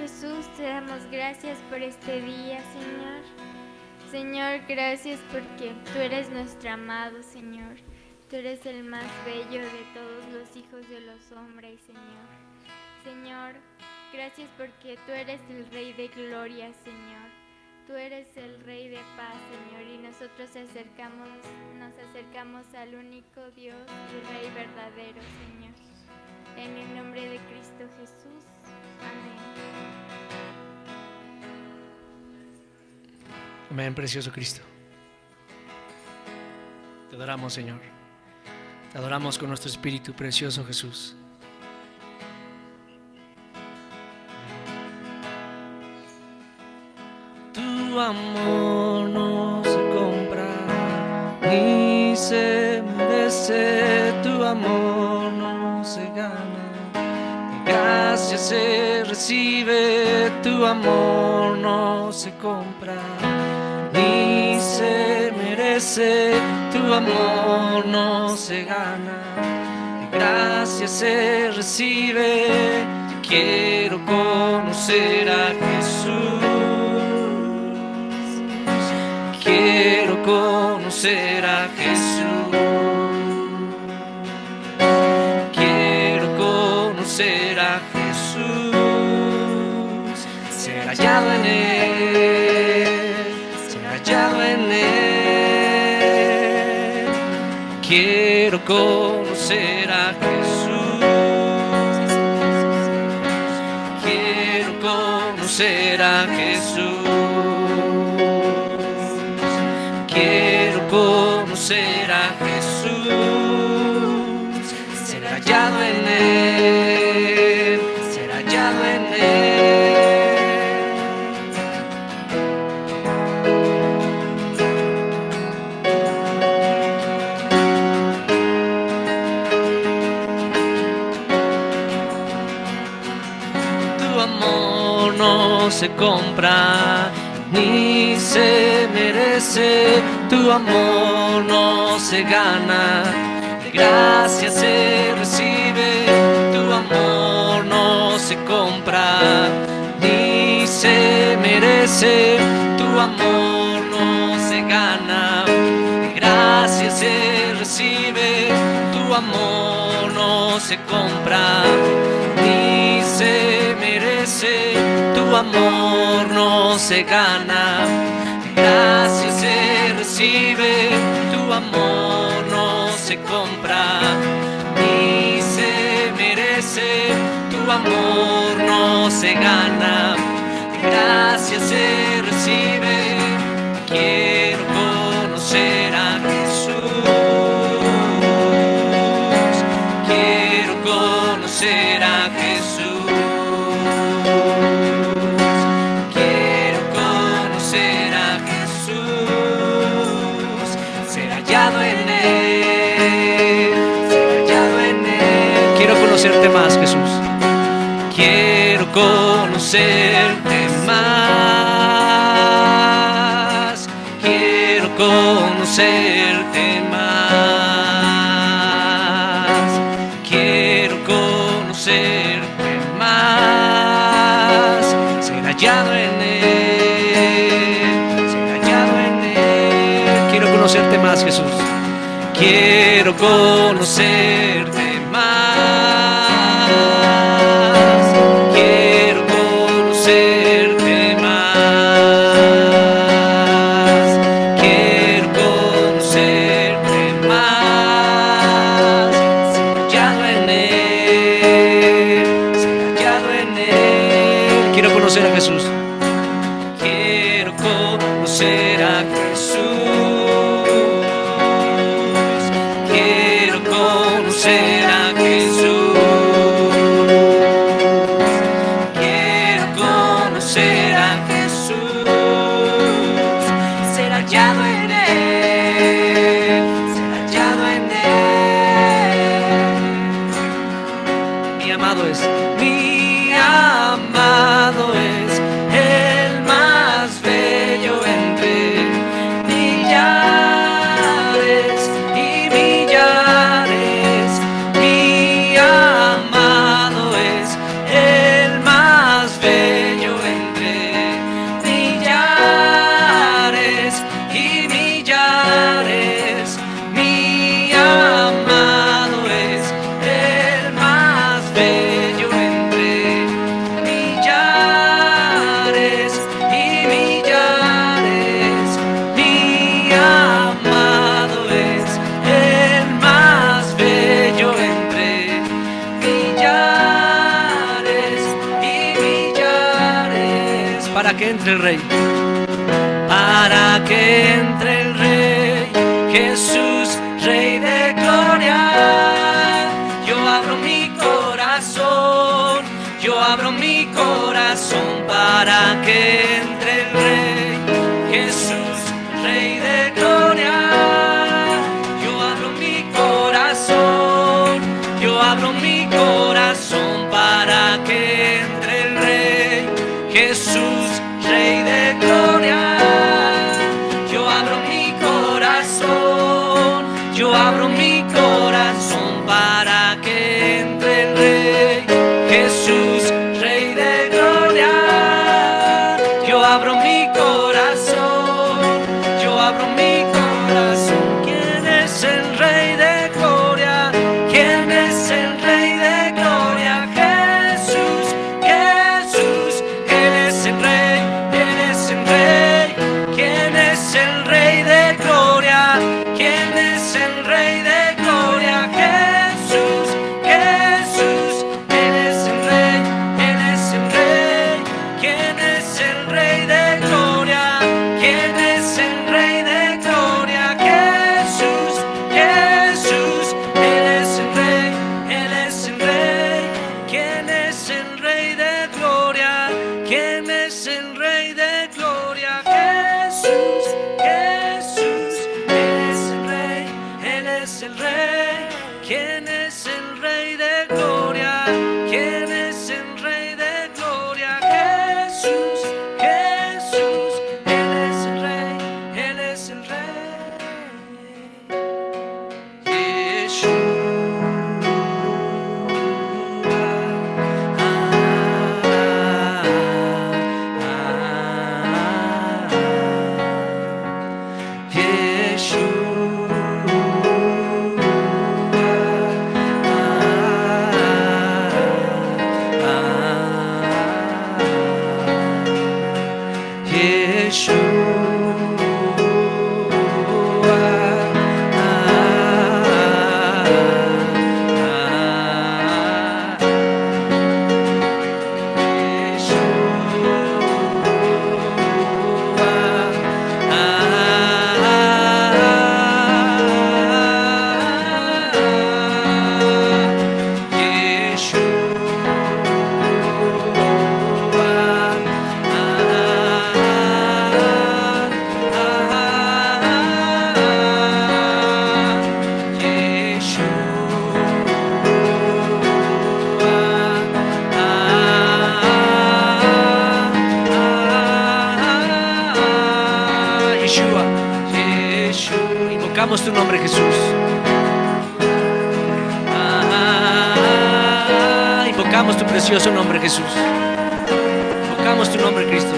Jesús, te damos gracias por este día, Señor. Señor, gracias porque tú eres nuestro amado, Señor. Tú eres el más bello de todos los hijos de los hombres, Señor. Señor, gracias porque tú eres el Rey de gloria, Señor. Tú eres el Rey de paz, Señor, y nosotros nos acercamos al único Dios y Rey verdadero, Señor. En el nombre de Cristo Jesús. Amén. Amén, precioso Cristo. Te adoramos, Señor. Te adoramos con nuestro espíritu, precioso Jesús. Tu amor no se compra ni se merece, tu amor no se gana, de gracia se recibe, tu amor no se compra ni se merece, tu amor no se gana, de gracia se recibe. Quiero conocer a Jesús. Quiero conocer a Jesús. Quiero conocer a Jesús. Ser hallado en Él, ser hallado en Él. Quiero conocer a Jesús. Quiero conocer a Jesús. Quiero conocer a Jesús, ser hallado en Él, ser hallado en Él. Tu amor no se compra ni se merece, tu amor no se gana, de gracia se recibe, tu amor no se compra, ni se merece, tu amor no se gana, de gracia se recibe, tu amor no se compra, ni se merece, tu amor no se gana, de gracia se recibe, tu amor no se compra, ni se merece, tu amor no se gana, de gracia se recibe. Quiero conocer a Jesús, quiero conocer a Jesús. Quiero conocerte más, Jesús. Quiero conocerte más. Quiero conocerte más. Quiero conocerte más. Ser hallado en Él. Ser hallado en Él. Quiero conocerte más, Jesús. Quiero conocerte más, quiero conocerte más, quiero conocerte más, ser hallado en Él, ser hallado en Él. Quiero conocer a Jesús, quiero conocer a Jesús. Conocer a Jesús, quiero conocer a Jesús, ser hallado en Él, ser hallado en Él. Mi amado es para que entre el Rey. Para que entre el Rey, Jesús, Rey de gloria. Yo abro mi corazón, yo abro mi corazón para que entre el Rey, Jesús, Rey de gloria. Yo abro mi corazón, yo abro mi corazón para que entre el Rey, Jesús, Rey de gloria. Yo abro mi corazón, yo abro mi corazón para que entre el Rey, Jesús, Rey de gloria. Yo abro mi corazón, yo abro mi corazón. ¿Quién es el Rey de gloria? ¿Quién es el Rey de gloria? Jesús, Jesús, Él es el Rey, Él es el Rey. ¿Quién es el Rey de gloria? ¿Quién es el Rey de gloria? Jesús, Jesús, Él es el Rey, Él es el Rey. ¿Quién es el Rey de gloria? ¿Quién es el Rey de gloria? Jesús, Jesús, Él es el Rey, Él es el Rey. ¿Quién es el Rey de gloria? ¿Quién es el Rey de gloria? Jesús, Jesús, Él es el Rey, Él es el Rey. ¿Quién es el Rey de gloria? ¿Quién es el Rey de gloria? Jesús, Jesús, Él es el Rey, Él es el Rey. Invocamos tu nombre, Jesús. Invocamos tu precioso nombre, Jesús. Invocamos tu nombre, Cristo.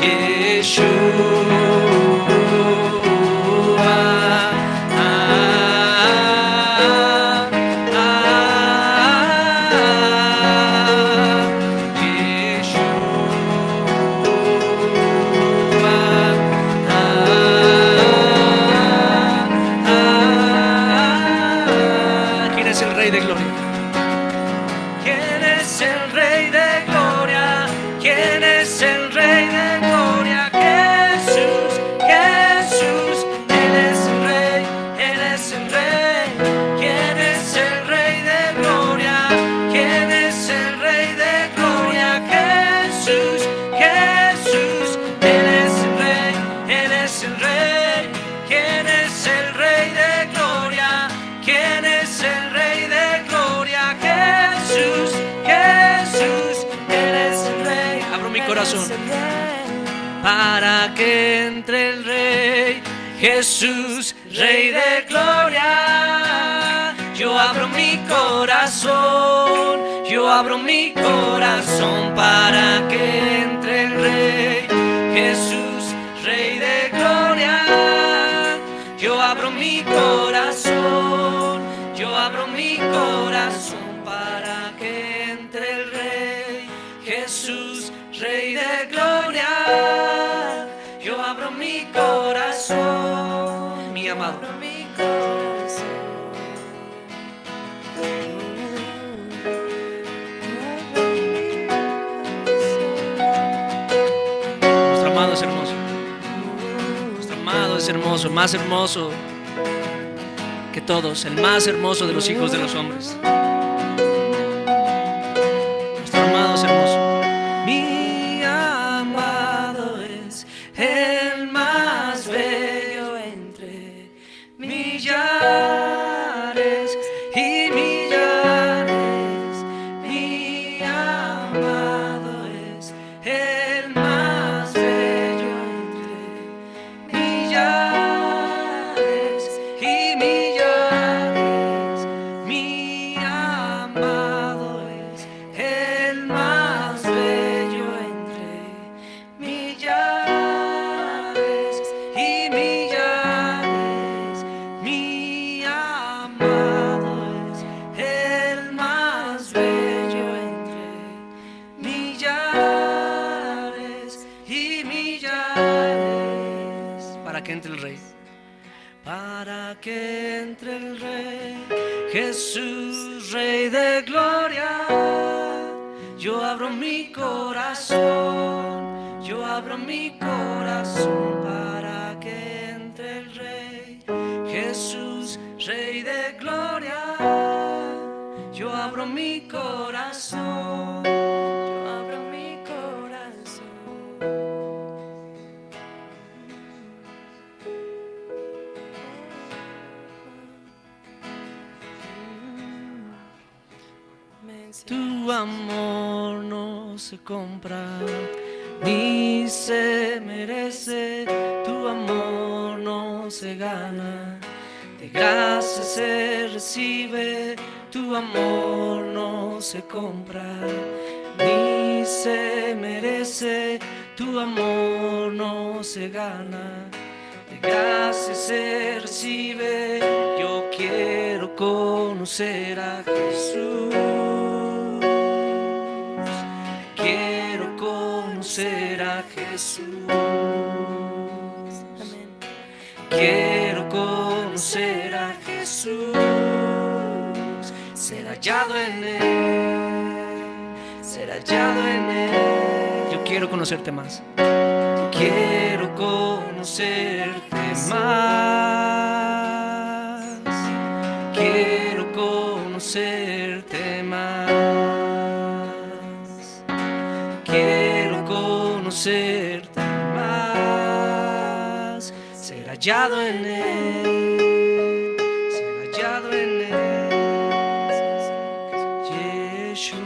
Yeshua. Para que entre el Rey, Jesús, Rey de gloria. Yo abro mi corazón, yo abro mi corazón para que entre el Rey, Jesús, Rey de gloria. Yo abro mi corazón, yo abro mi corazón para que entre el Rey, Jesús, Rey de gloria. Yo abro mi corazón, mi amado. Abro mi corazón. es hermoso, más hermoso que todos, el más hermoso de los hijos de los hombres. Nuestro amado es hermoso. Mi amado es el más bello entre millares y millares. Mi amado es el más bello entre millares y millares. Mi amado es el más bello entre millares y millares. Mi amado es el más bello entre millares y millares. Para que entre el Rey, para que entre el Rey, Jesús, Rey de gloria. Yo abro mi corazón, yo abro mi corazón para que entre el Rey, Jesús, Rey de gloria. Yo abro mi corazón, yo abro mi corazón. Tu amor no se compra ni se merece, tu amor no se gana, de gracia se recibe. Tu amor no se compra ni se merece, tu amor no se gana, de gracia se recibe. Yo quiero conocer a Jesús, quiero conocer a Jesús. Amén. Quiero conocer a Jesús, ser hallado en Él, ser hallado en Él. Yo quiero conocerte más, quiero conocerte más, quiero conocerte más. Quiero conocerte más, ser hallado en Él, ser hallado en Él. Yeshua,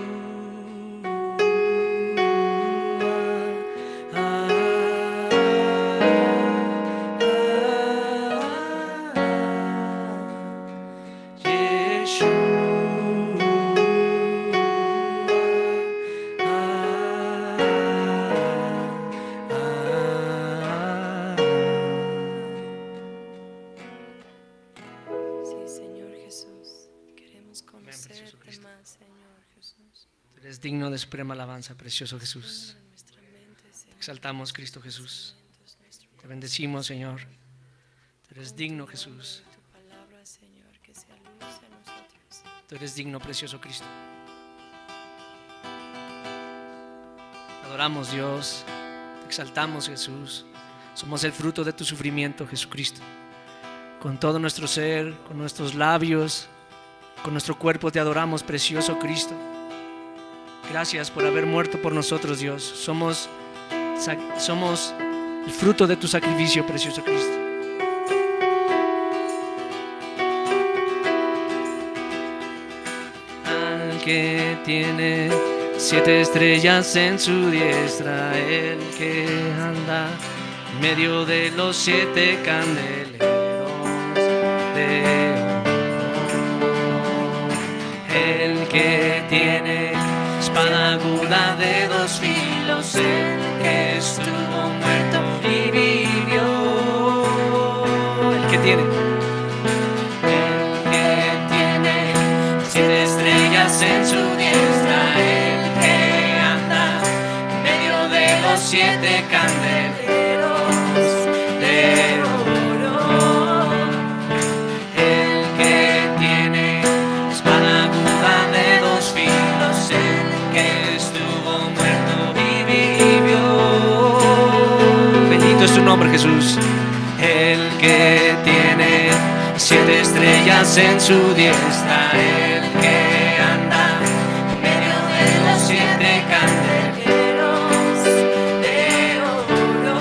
eres digno de suprema alabanza, precioso Jesús. Te exaltamos, Cristo Jesús. Te bendecimos, Señor. Tú eres digno, Jesús. Tú eres digno, precioso Cristo. Te adoramos, Dios. Te exaltamos, Jesús. Somos el fruto de tu sufrimiento, Jesucristo. Con todo nuestro ser, con nuestros labios, con nuestro cuerpo te adoramos, precioso Cristo. Gracias por haber muerto por nosotros, Dios. Somos el fruto de tu sacrificio, precioso Cristo. Al que tiene 7 estrellas en su diestra, el que anda en medio de los 7 candeleros de oro, el que tiene espada aguda de 2 filos, el que estuvo muerto y vivió, el que tiene 7 estrellas en su diestra, el que anda en medio de los 7 candeleros de oro, el que tiene espada aguda de 2 filos, el que estuvo muerto y vivió. Bendito es tu nombre, Jesús. El que tiene 7 estrellas en su diestra, el que anda en medio de los 7 candeleros de oro,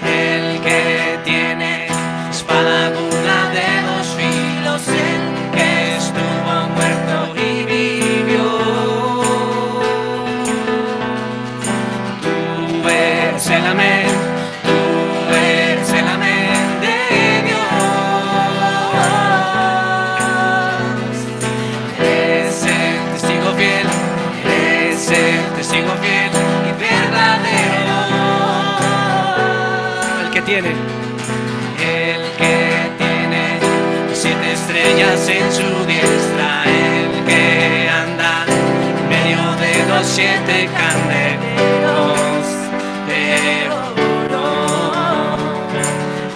el que tiene espada aguda de 2 filos, el que estuvo muerto y vivió. Tú eres el amén, tú eres el amén de Dios. Eres el testigo fiel, eres el testigo fiel y verdadero. El que tiene 7 estrellas en su diestra, el que anda en medio de los 7 candeleros de oro,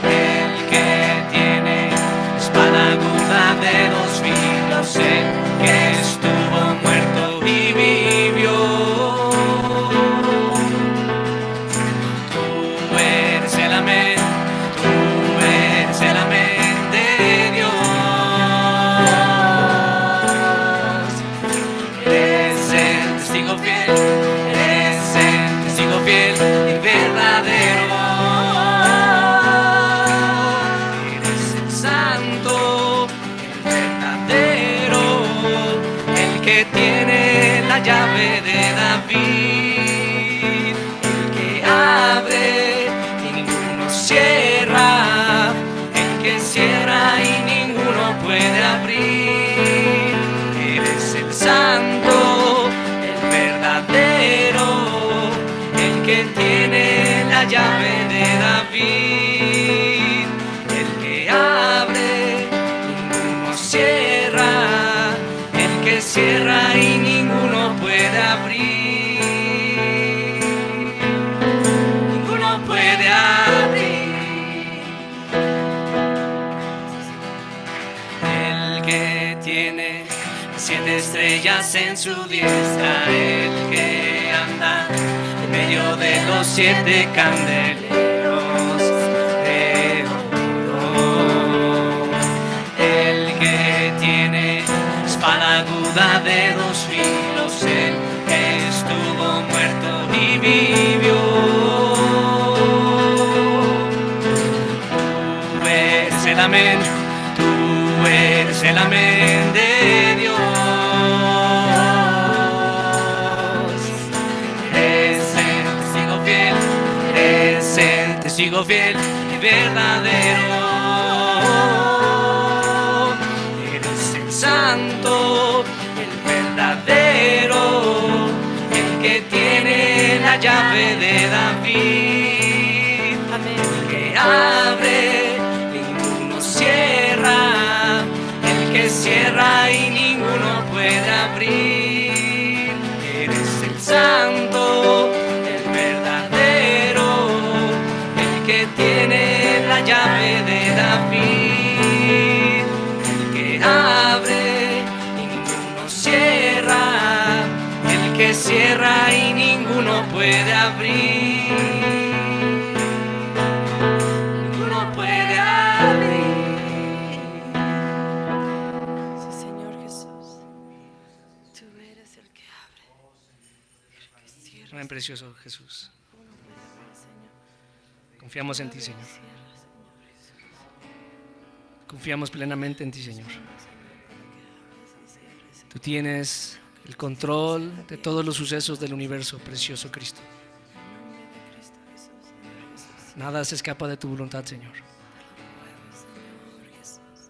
el que tiene espada aguda de 2 filos, el que estuvo muerto y vivió. Tú eres el amén, tú eres el amén de Dios. Eres el testigo fiel, eres el testigo fiel y verdadero. Eres el santo, el verdadero, el que tiene la llave de David, el que abre y ninguno cierra, el que cierra y ninguno puede abrir. Eres el santo, el verdadero, el que tiene la llave de David, el que abre, ninguno cierra, el que cierra y ninguno puede abrir. Ninguno puede abrir. El que tiene 7 estrellas en su diestra, el que anda en medio de los 7 candeleros de oro, el que tiene espada aguda de 2 filos, el que estuvo muerto y vivió. Tú eres el amén, tú eres el amén de Dios. Eres el testigo fiel, eres el testigo fiel y verdadero. Eres el santo, el verdadero, el que tiene la llave de David. Amén. El que abre, ninguno cierra, el que cierra y ninguno puede abrir. Eres el santo, el verdadero, el que tiene la llave de David, el que abre y ninguno cierra, el que cierra y ninguno puede abrir. Ninguno puede abrir. Sí, Señor Jesús, tú eres el que abre, el que cierra. Amén, precioso Jesús. Uno puede abrir, Señor. Confiamos en ti, Señor. Cierra, Señor Jesús. Confiamos plenamente en ti, Señor. Señor, para que abres y cierres, Señor. Tú tienes el control de todos los sucesos del universo, precioso Cristo. En nombre de Cristo Jesús, Señor Jesús. Nada se escapa de tu voluntad, Señor. Te lo ruego, Señor Jesús.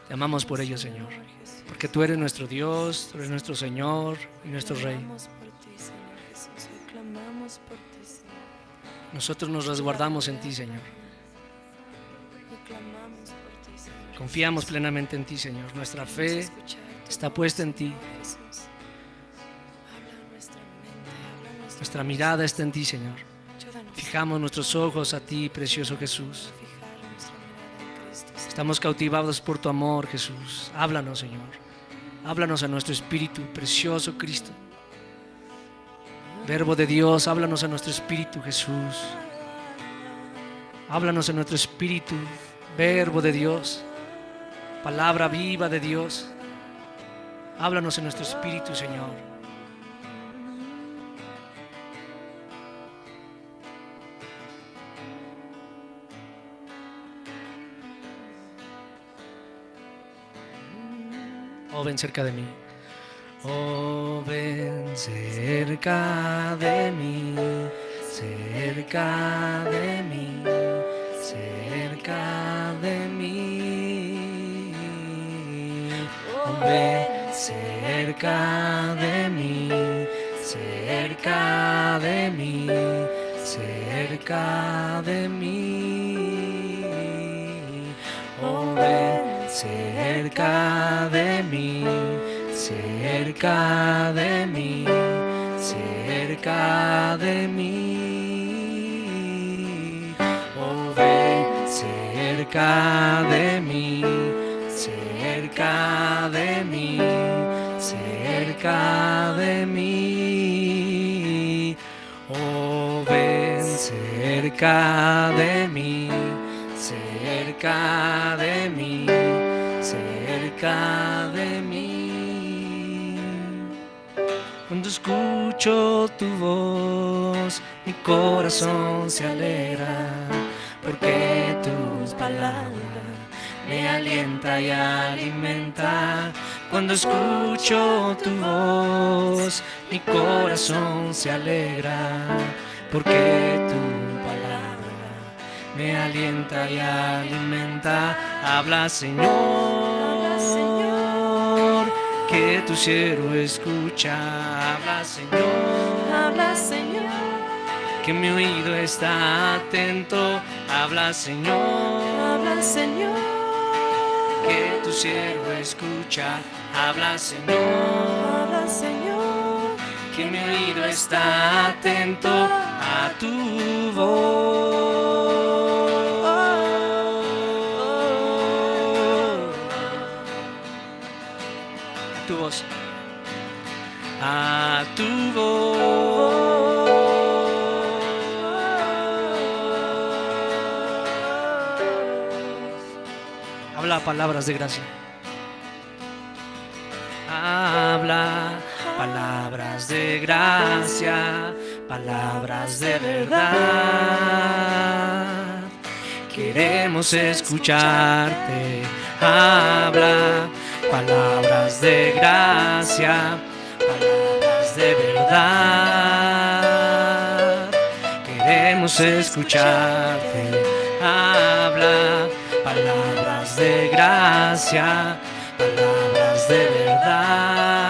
Te amamos por ello, Señor. Señor Jesús. Porque tú eres nuestro Dios, tú eres nuestro Señor y nuestro Rey. Clamamos por ti, Señor Jesús. Hoy clamamos por ti, Señor. Nosotros nos resguardamos en ti, Señor. Hoy clamamos por ti, Señor. Confiamos plenamente en ti, Señor. Nuestra fe está puesta en ti. Nuestra mirada está en ti, Señor. Fijamos nuestros ojos a ti, precioso Jesús. Estamos cautivados por tu amor, Jesús. Háblanos, Señor. Háblanos a nuestro espíritu, precioso Cristo. Verbo de Dios, háblanos a nuestro espíritu, Jesús. Háblanos en nuestro espíritu, verbo de Dios, palabra viva de Dios. Háblanos en nuestro espíritu, Señor. Oh, ven cerca de mí. Oh, ven cerca de mí, cerca de mí, cerca de mí. Oh, ven cerca de mí, cerca de mí, cerca de mí. Oh, ven cerca de mí, cerca de mí, cerca de mí. Oh, ven cerca de mí, cerca de mí, cerca de mí. Oh, ven cerca de mí, cerca de mí, cerca de mí. Cuando escucho tu voz, mi corazón se alegra, porque tus palabras me alienta y alimenta. Cuando escucho tu voz, mi corazón se alegra, porque tu palabra me alienta y alimenta. Habla, Señor, que tu siervo escucha. Habla, Señor, que mi oído está atento. Habla, Señor, que tu siervo escucha. Habla, Señor, que mi oído está atento a tu voz. A tu voz. Habla palabras de gracia. Habla palabras de gracia, palabras de verdad. Queremos escucharte. Habla palabras de gracia, palabras de verdad. Queremos escucharte. Habla palabras de gracia, palabras de verdad.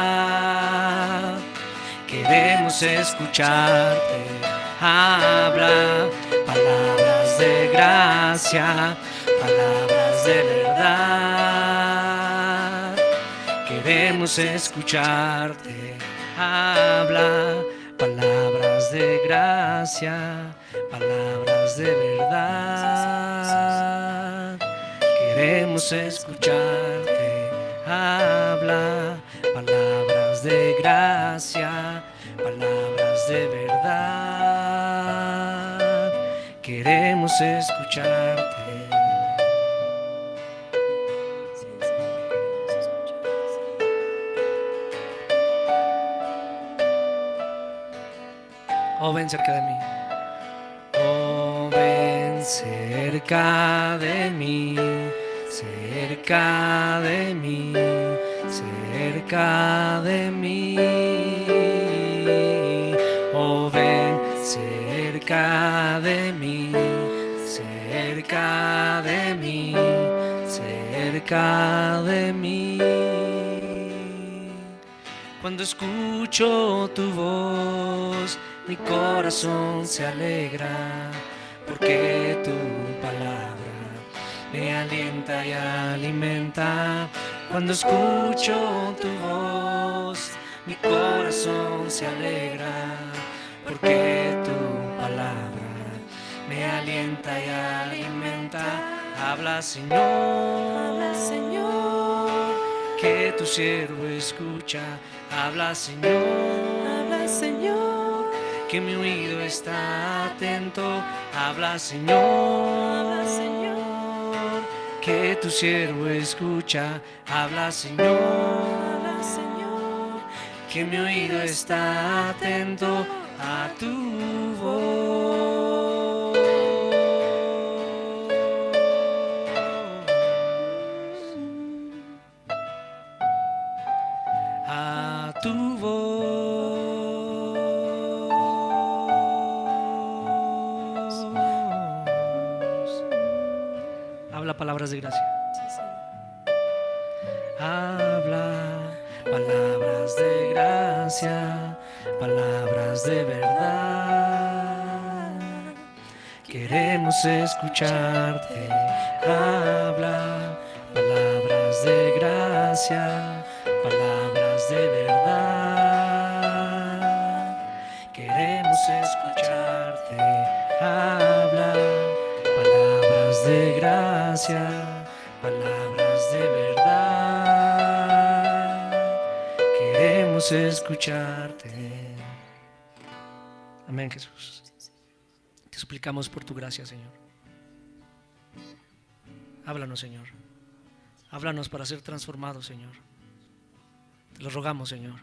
Queremos escucharte. Habla palabras de gracia, palabras de verdad. Queremos escucharte. Habla palabras de gracia, palabras de verdad. Queremos escucharte. Habla palabras de gracia, palabras de verdad. Queremos escucharte. Oh, ven cerca de mí. Oh, ven cerca de mí, cerca de mí, cerca de mí. Oh, ven cerca de mí, cerca de mí, cerca de mí. Cuando escucho tu voz, mi corazón se alegra, porque tu palabra me alienta y alimenta. Cuando escucho tu voz, mi corazón se alegra, porque tu palabra me alienta y alimenta. Habla, Señor, que tu siervo escucha. Habla, Señor, que mi oído está atento. Habla, Señor, que tu siervo escucha. Habla, Señor, que mi oído está atento a tu voz. A tu voz. Habla palabras de gracia. Habla palabras de gracia, palabras de verdad. Queremos escucharte. Habla palabras de gracia, palabras de verdad. Queremos escucharte. Habla palabras de gracia, palabras de verdad. Queremos escucharte. Amén, Jesús. Te suplicamos por tu gracia, Señor. Háblanos, Señor. Háblanos para ser transformados, Señor. Te lo rogamos, Señor.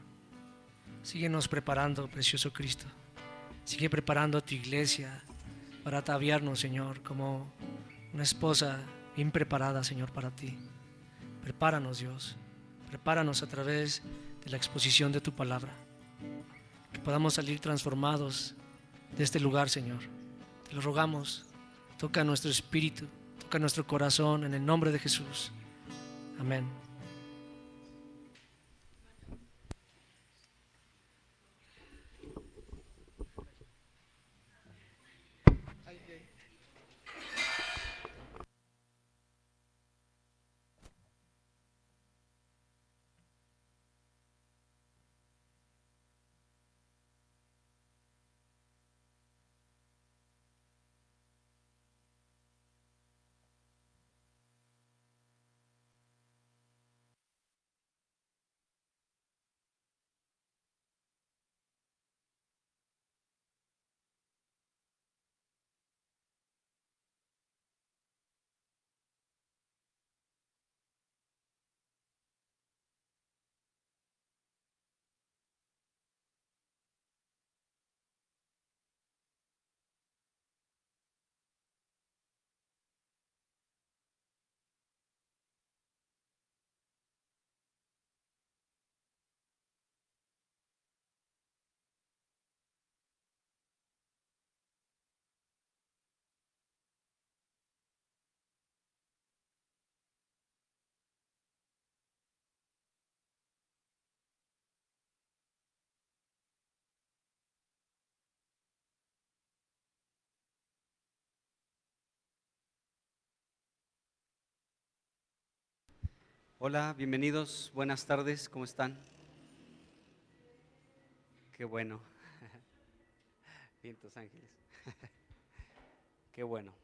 Síguenos preparando, precioso Cristo. Sigue preparando a tu iglesia para ataviarnos, Señor, como una esposa bien preparada, Señor, para ti. Prepáranos, Dios. Prepáranos a través de la exposición de tu palabra. Que podamos salir transformados de este lugar, Señor. Te lo rogamos. Toca nuestro espíritu, toca nuestro corazón en el nombre de Jesús. Amén. Hola, bienvenidos, buenas tardes, ¿cómo están? Qué bueno. Vientos ángeles. Qué bueno.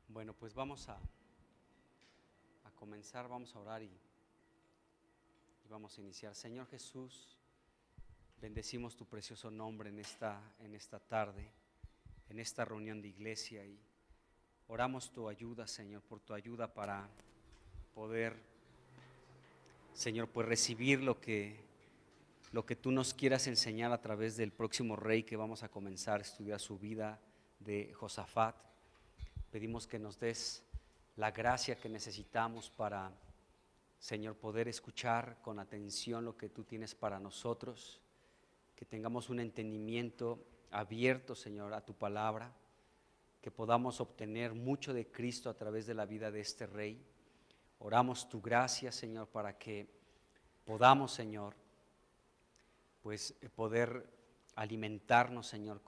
Bueno, pues vamos a comenzar, vamos a orar y vamos a iniciar. Señor Jesús, bendecimos tu precioso nombre en esta tarde, en esta reunión de iglesia, y oramos tu ayuda, Señor, por tu ayuda para poder, Señor, pues recibir lo que tú nos quieras enseñar a través del próximo rey que vamos a comenzar a estudiar su vida, de Josafat. Pedimos que nos des la gracia que necesitamos para, Señor, poder escuchar con atención lo que tú tienes para nosotros, que tengamos un entendimiento abierto, Señor, a tu palabra, que podamos obtener mucho de Cristo a través de la vida de este rey. Oramos tu gracia, Señor, para que podamos, Señor, pues poder alimentarnos, Señor,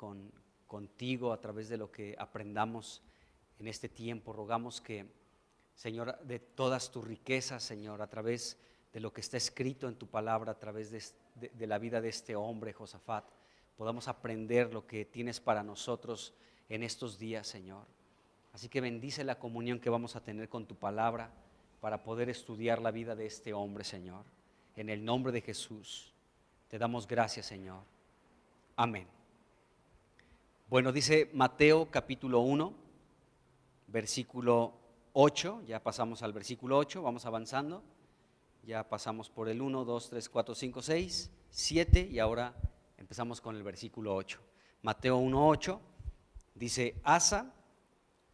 contigo a través de lo que aprendamos en este tiempo. Rogamos que, Señor, de todas tus riquezas, Señor, a través de lo que está escrito en tu palabra, a través de la vida de este hombre, Josafat, podamos aprender lo que tienes para nosotros en estos días, Señor. Así que bendice la comunión que vamos a tener con tu palabra para poder estudiar la vida de este hombre, Señor. En el nombre de Jesús Te damos gracias, Señor. Amén. Bueno, dice Mateo capítulo 1, versículo 8, ya pasamos al versículo 8, vamos avanzando, ya pasamos por el 1, 2, 3, 4, 5, 6, 7 y ahora empezamos con el versículo 8. Mateo 1, 8 dice: Asa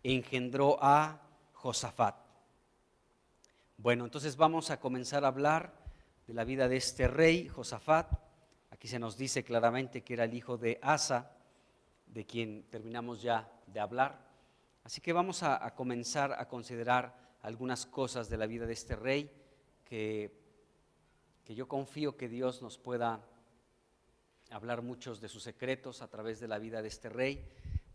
engendró a Josafat. Bueno, entonces vamos a comenzar a hablar de la vida de este rey, Josafat. Aquí se nos dice claramente que era el hijo de Asa, de quien terminamos ya de hablar. Así que vamos a comenzar a considerar algunas cosas de la vida de este rey que yo confío que Dios nos pueda hablar muchos de sus secretos a través de la vida de este rey.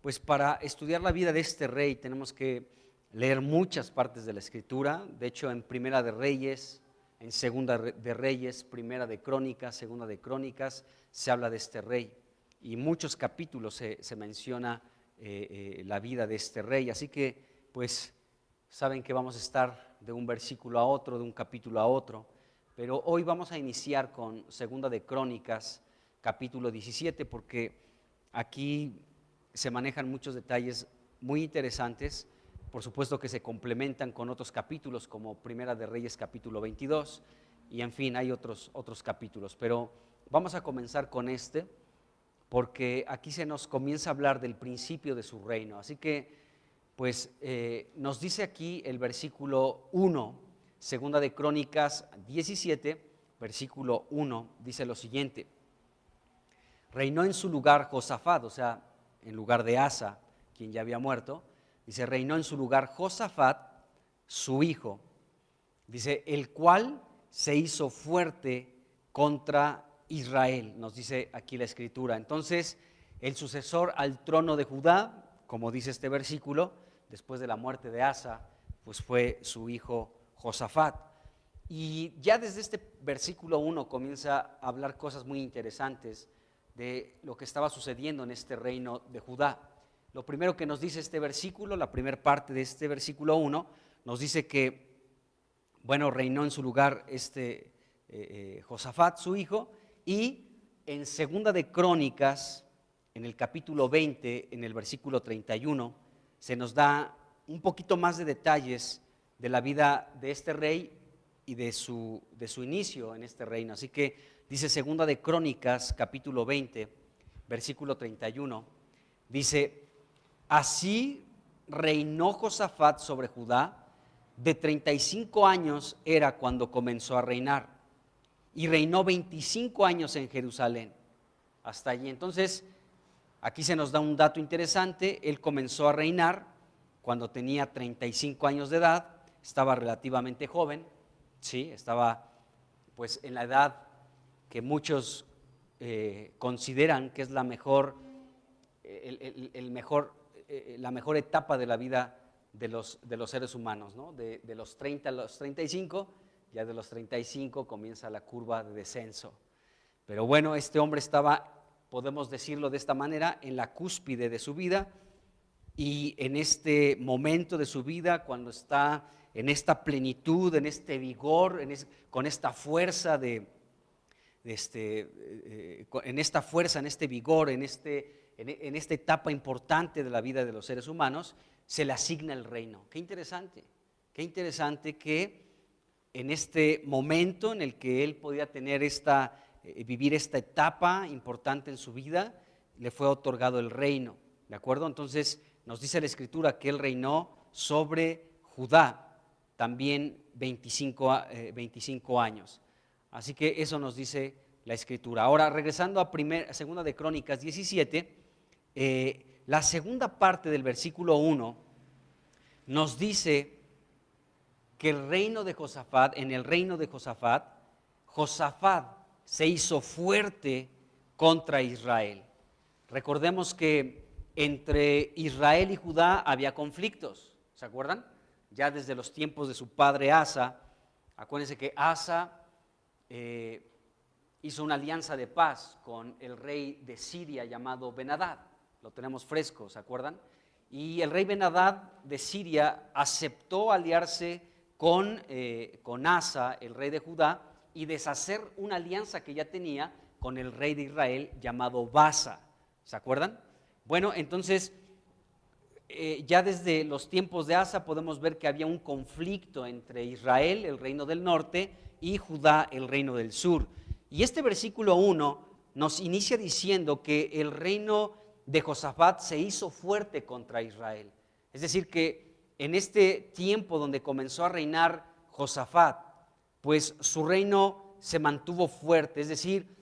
Pues para estudiar la vida de este rey tenemos que leer muchas partes de la Escritura. De hecho, en Primera de Reyes, en Segunda de Reyes, Primera de Crónicas, Segunda de Crónicas, se habla de este rey. Y muchos capítulos se menciona la vida de este rey. Así que, pues, saben que vamos a estar de un versículo a otro, de un capítulo a otro. Pero hoy vamos a iniciar con Segunda de Crónicas, capítulo 17, porque aquí se manejan muchos detalles muy interesantes. Por supuesto que se complementan con otros capítulos, como Primera de Reyes, capítulo 22. Y, en fin, hay otros capítulos. Pero vamos a comenzar con este, porque aquí se nos comienza a hablar del principio de su reino. Así que, pues, nos dice aquí el versículo 1, Segunda de Crónicas 17, versículo 1, dice lo siguiente: reinó en su lugar Josafat, o sea, en lugar de Asa, quien ya había muerto. Dice, reinó en su lugar Josafat, su hijo. Dice, el cual se hizo fuerte contra Israel, nos dice aquí la Escritura. Entonces, el sucesor al trono de Judá, como dice este versículo, después de la muerte de Asa, pues fue su hijo Josafat. Y ya desde este versículo 1 comienza a hablar cosas muy interesantes de lo que estaba sucediendo en este reino de Judá. Lo primero que nos dice este versículo, la primera parte de este versículo 1, nos dice que, bueno, reinó en su lugar Josafat, su hijo. Y en Segunda de Crónicas, en el capítulo 20, en el versículo 31, se nos da un poquito más de detalles de la vida de este rey y de su inicio en este reino. Así que dice Segunda de Crónicas, capítulo 20, versículo 31, dice: así reinó Josafat sobre Judá, de 35 años era cuando comenzó a reinar. Y reinó 25 años en Jerusalén, hasta allí. Entonces, aquí se nos da un dato interesante. Él comenzó a reinar cuando tenía 35 años de edad, estaba relativamente joven, sí, estaba pues en la edad que muchos consideran que es la mejor etapa de la vida de los seres humanos, ¿no? De los 30 a los 35. Ya de los 35 comienza la curva de descenso. Pero bueno, este hombre estaba, podemos decirlo de esta manera, en la cúspide de su vida, y en este momento de su vida, cuando está en esta plenitud, en este vigor, con esta fuerza en este vigor, en esta etapa importante de la vida de los seres humanos, se le asigna el reino. Qué interesante que en este momento en el que él podía tener vivir esta etapa importante en su vida, le fue otorgado el reino, ¿de acuerdo? Entonces nos dice la Escritura que él reinó sobre Judá también 25 años. Así que eso nos dice la Escritura. Ahora, regresando a Segunda de Crónicas 17, la segunda parte del versículo 1 nos dice que en el reino de Josafat, Josafat se hizo fuerte contra Israel. Recordemos que entre Israel y Judá había conflictos, ¿se acuerdan? Ya desde los tiempos de su padre Asa. Acuérdense que Asa hizo una alianza de paz con el rey de Siria llamado Ben-Hadad. Lo tenemos fresco, ¿se acuerdan? Y el rey Ben-Hadad de Siria aceptó aliarse con Asa, el rey de Judá, y deshacer una alianza que ya tenía con el rey de Israel llamado Baasa. ¿Se acuerdan? Bueno, entonces ya desde los tiempos de Asa podemos ver que había un conflicto entre Israel, el reino del norte, y Judá, el reino del sur. Y este versículo 1 nos inicia diciendo que el reino de Josafat se hizo fuerte contra Israel. Es decir, que en este tiempo donde comenzó a reinar Josafat, pues su reino se mantuvo fuerte, es decir,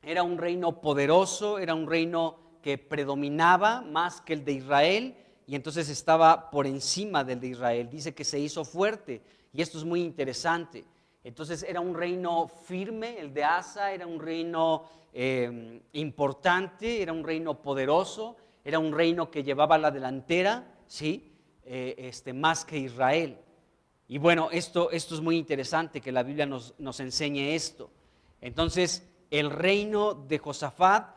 era un reino poderoso, era un reino que predominaba más que el de Israel, y entonces estaba por encima del de Israel. Dice que se hizo fuerte, y esto es muy interesante. Entonces era un reino firme, el de Asa, era un reino importante, era un reino poderoso, era un reino que llevaba la delantera, ¿sí? Más que Israel. Y bueno, esto es muy interesante que la Biblia nos enseñe esto. Entonces, el reino de Josafat,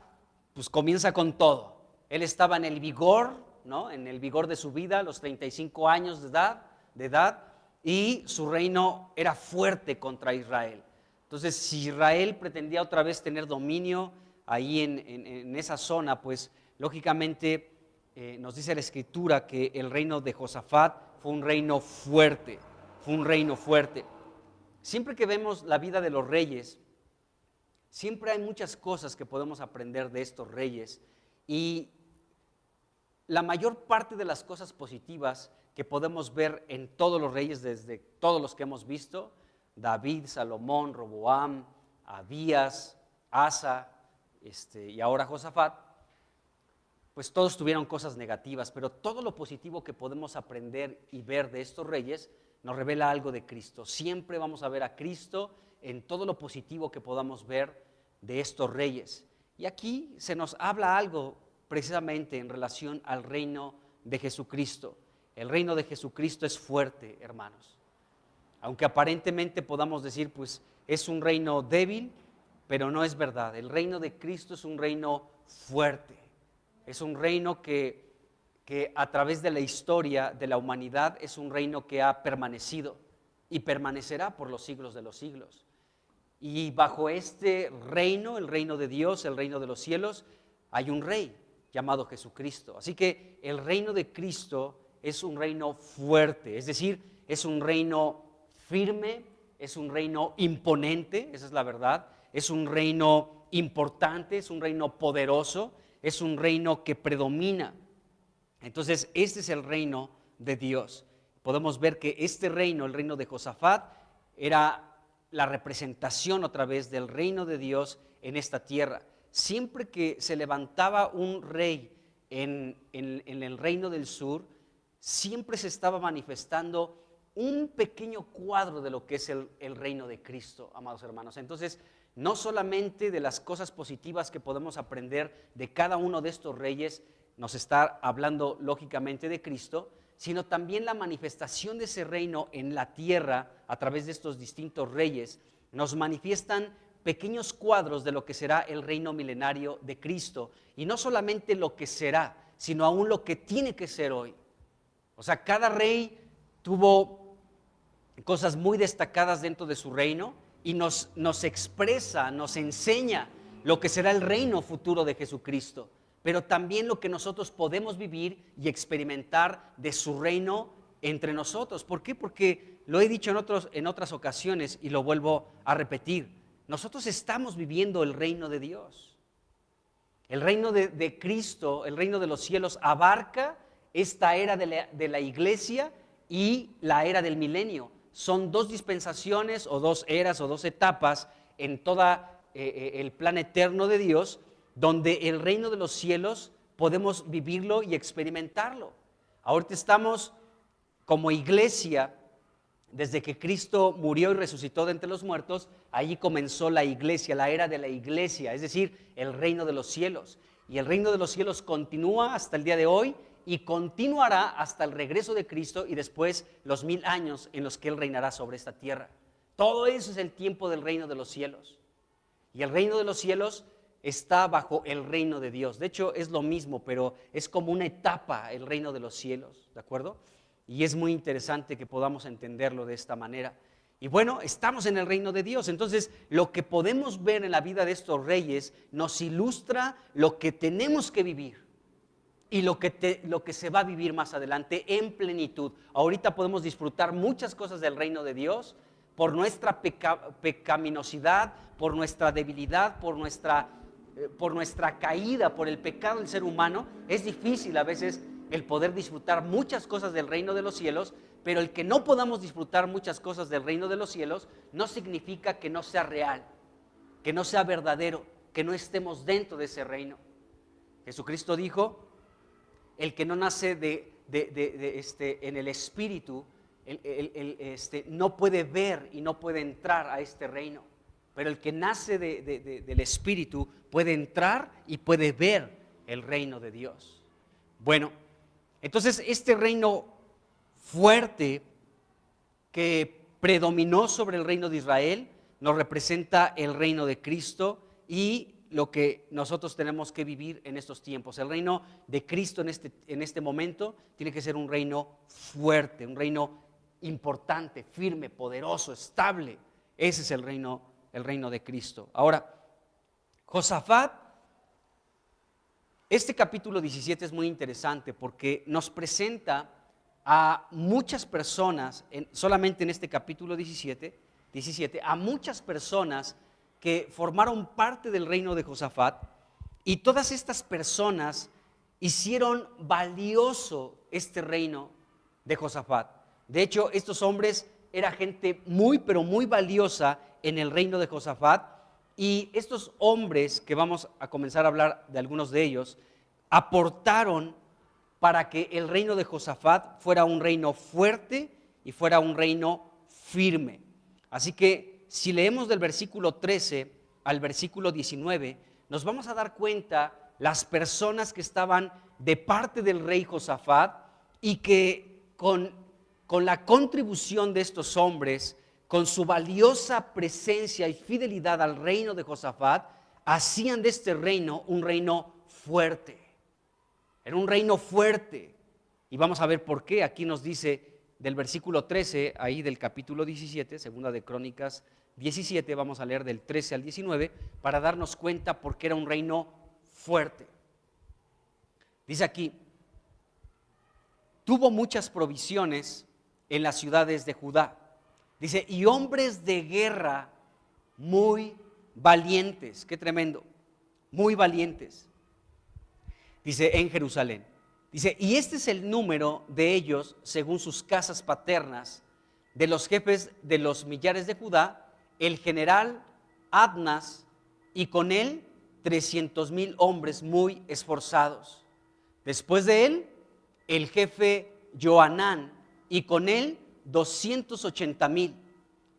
pues comienza con todo. Él estaba en el vigor, ¿no? En el vigor de su vida, a los 35 años de edad, y su reino era fuerte contra Israel. Entonces, si Israel pretendía otra vez tener dominio ahí en esa zona, pues lógicamente nos dice la Escritura que el reino de Josafat fue un reino fuerte, Siempre que vemos la vida de los reyes, siempre hay muchas cosas que podemos aprender de estos reyes, y la mayor parte de las cosas positivas que podemos ver en todos los reyes, desde todos los que hemos visto, David, Salomón, Roboam, Abías, Asa, y ahora Josafat, pues todos tuvieron cosas negativas, pero todo lo positivo que podemos aprender y ver de estos reyes nos revela algo de Cristo. Siempre vamos a ver a Cristo en todo lo positivo que podamos ver de estos reyes. Y aquí se nos habla algo precisamente en relación al reino de Jesucristo. El reino de Jesucristo es fuerte, hermanos. Aunque aparentemente podamos decir, pues es un reino débil, pero no es verdad. El reino de Cristo es un reino fuerte. Es un reino que a través de la historia de la humanidad es un reino que ha permanecido y permanecerá por los siglos de los siglos. Y bajo este reino, el reino de Dios, el reino de los cielos, hay un rey llamado Jesucristo. Así que el reino de Cristo es un reino fuerte, es decir, es un reino firme, es un reino imponente, esa es la verdad, es un reino importante, es un reino poderoso, es un reino que predomina. Entonces, este es el reino de Dios. Podemos ver que este reino, el reino de Josafat, era la representación otra vez del reino de Dios en esta tierra. Siempre que se levantaba un rey en el reino del sur, siempre se estaba manifestando un pequeño cuadro de lo que es el reino de Cristo, amados hermanos. Entonces, no solamente de las cosas positivas que podemos aprender de cada uno de estos reyes, nos está hablando lógicamente de Cristo, sino también la manifestación de ese reino en la tierra a través de estos distintos reyes, nos manifiestan pequeños cuadros de lo que será el reino milenario de Cristo, y no solamente lo que será, sino aún lo que tiene que ser hoy. O sea, cada rey tuvo cosas muy destacadas dentro de su reino y nos expresa, nos enseña lo que será el reino futuro de Jesucristo, pero también lo que nosotros podemos vivir y experimentar de su reino entre nosotros. ¿Por qué? Porque lo he dicho en otras ocasiones y lo vuelvo a repetir. Nosotros estamos viviendo el reino de Dios. El reino de Cristo, el reino de los cielos, abarca esta era de la iglesia y la era del milenio. Son dos dispensaciones o dos eras o dos etapas en todo el plan eterno de Dios, donde el reino de los cielos podemos vivirlo y experimentarlo. Ahorita estamos como iglesia, desde que Cristo murió y resucitó de entre los muertos, allí comenzó la iglesia, la era de la iglesia, es decir, el reino de los cielos. Y el reino de los cielos continúa hasta el día de hoy y continuará hasta el regreso de Cristo y después los 1000 años en los que Él reinará sobre esta tierra. Todo eso es el tiempo del reino de los cielos. Y el reino de los cielos está bajo el reino de Dios. De hecho, es lo mismo, pero es como una etapa el reino de los cielos, ¿de acuerdo? Y es muy interesante que podamos entenderlo de esta manera. Y bueno, estamos en el reino de Dios. Entonces, lo que podemos ver en la vida de estos reyes nos ilustra lo que tenemos que vivir y lo que se va a vivir más adelante en plenitud. Ahorita podemos disfrutar muchas cosas del reino de Dios por nuestra pecaminosidad, por nuestra debilidad, por nuestra caída, por el pecado del ser humano. Es difícil a veces el poder disfrutar muchas cosas del reino de los cielos, pero el que no podamos disfrutar muchas cosas del reino de los cielos no significa que no sea real, que no sea verdadero, que no estemos dentro de ese reino. Jesucristo dijo: el que no nace en el Espíritu, no puede ver y no puede entrar a este reino. Pero el que nace del Espíritu puede entrar y puede ver el reino de Dios. Bueno, entonces este reino fuerte que predominó sobre el reino de Israel nos representa el reino de Cristo y lo que nosotros tenemos que vivir en estos tiempos. El reino de Cristo en este momento tiene que ser un reino fuerte, un reino importante, firme, poderoso, estable. Ese es el reino de Cristo. Ahora, Josafat, este capítulo 17 es muy interesante porque nos presenta a muchas personas, solamente en este capítulo 17, a muchas personas que formaron parte del reino de Josafat, y todas estas personas hicieron valioso este reino de Josafat. De hecho, estos hombres eran gente muy, pero muy valiosa en el reino de Josafat, y estos hombres, que vamos a comenzar a hablar de algunos de ellos, aportaron para que el reino de Josafat fuera un reino fuerte y fuera un reino firme. Así que si leemos del versículo 13 al versículo 19, nos vamos a dar cuenta las personas que estaban de parte del rey Josafat y que con la contribución de estos hombres, con su valiosa presencia y fidelidad al reino de Josafat, hacían de este reino un reino fuerte. Era un reino fuerte. Y vamos a ver por qué. Aquí nos dice del versículo 13, ahí del capítulo 17, segunda de Crónicas 17, vamos a leer del 13 al 19, para darnos cuenta por qué era un reino fuerte. Dice aquí: tuvo muchas provisiones en las ciudades de Judá. Dice, y hombres de guerra muy valientes. Qué tremendo, muy valientes. Dice, en Jerusalén. Dice, y este es el número de ellos según sus casas paternas, de los jefes de los millares de Judá, el general Adnas, y con él 300,000 hombres muy esforzados. Después de él, el jefe Joanán, y con él 280,000.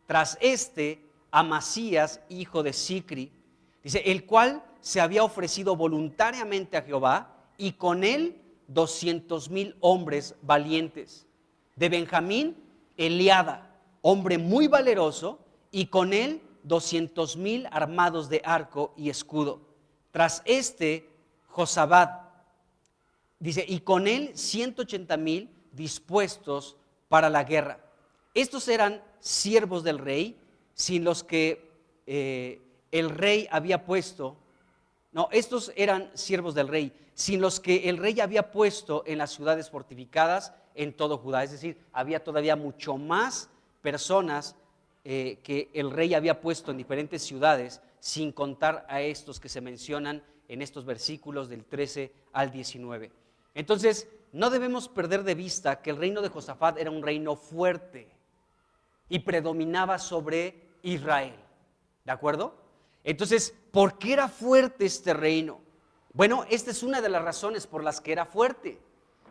Tras este, Amasías, hijo de Sicri, dice, el cual se había ofrecido voluntariamente a Jehová, y con él 200,000 hombres valientes. De Benjamín, Eliada, hombre muy valeroso, y con él 200,000 armados de arco y escudo. Tras este, Josabad, dice, y con él 180,000 dispuestos para la guerra. Estos eran siervos del rey, sin los que el rey había puesto. No, estos eran siervos del rey, sin los que el rey había puesto en las ciudades fortificadas en todo Judá. Es decir, había todavía mucho más personas que el rey había puesto en diferentes ciudades, sin contar a estos que se mencionan en estos versículos del 13 al 19. Entonces, no debemos perder de vista que el reino de Josafat era un reino fuerte y predominaba sobre Israel. ¿De acuerdo? Entonces, ¿por qué era fuerte este reino? Bueno, esta es una de las razones por las que era fuerte,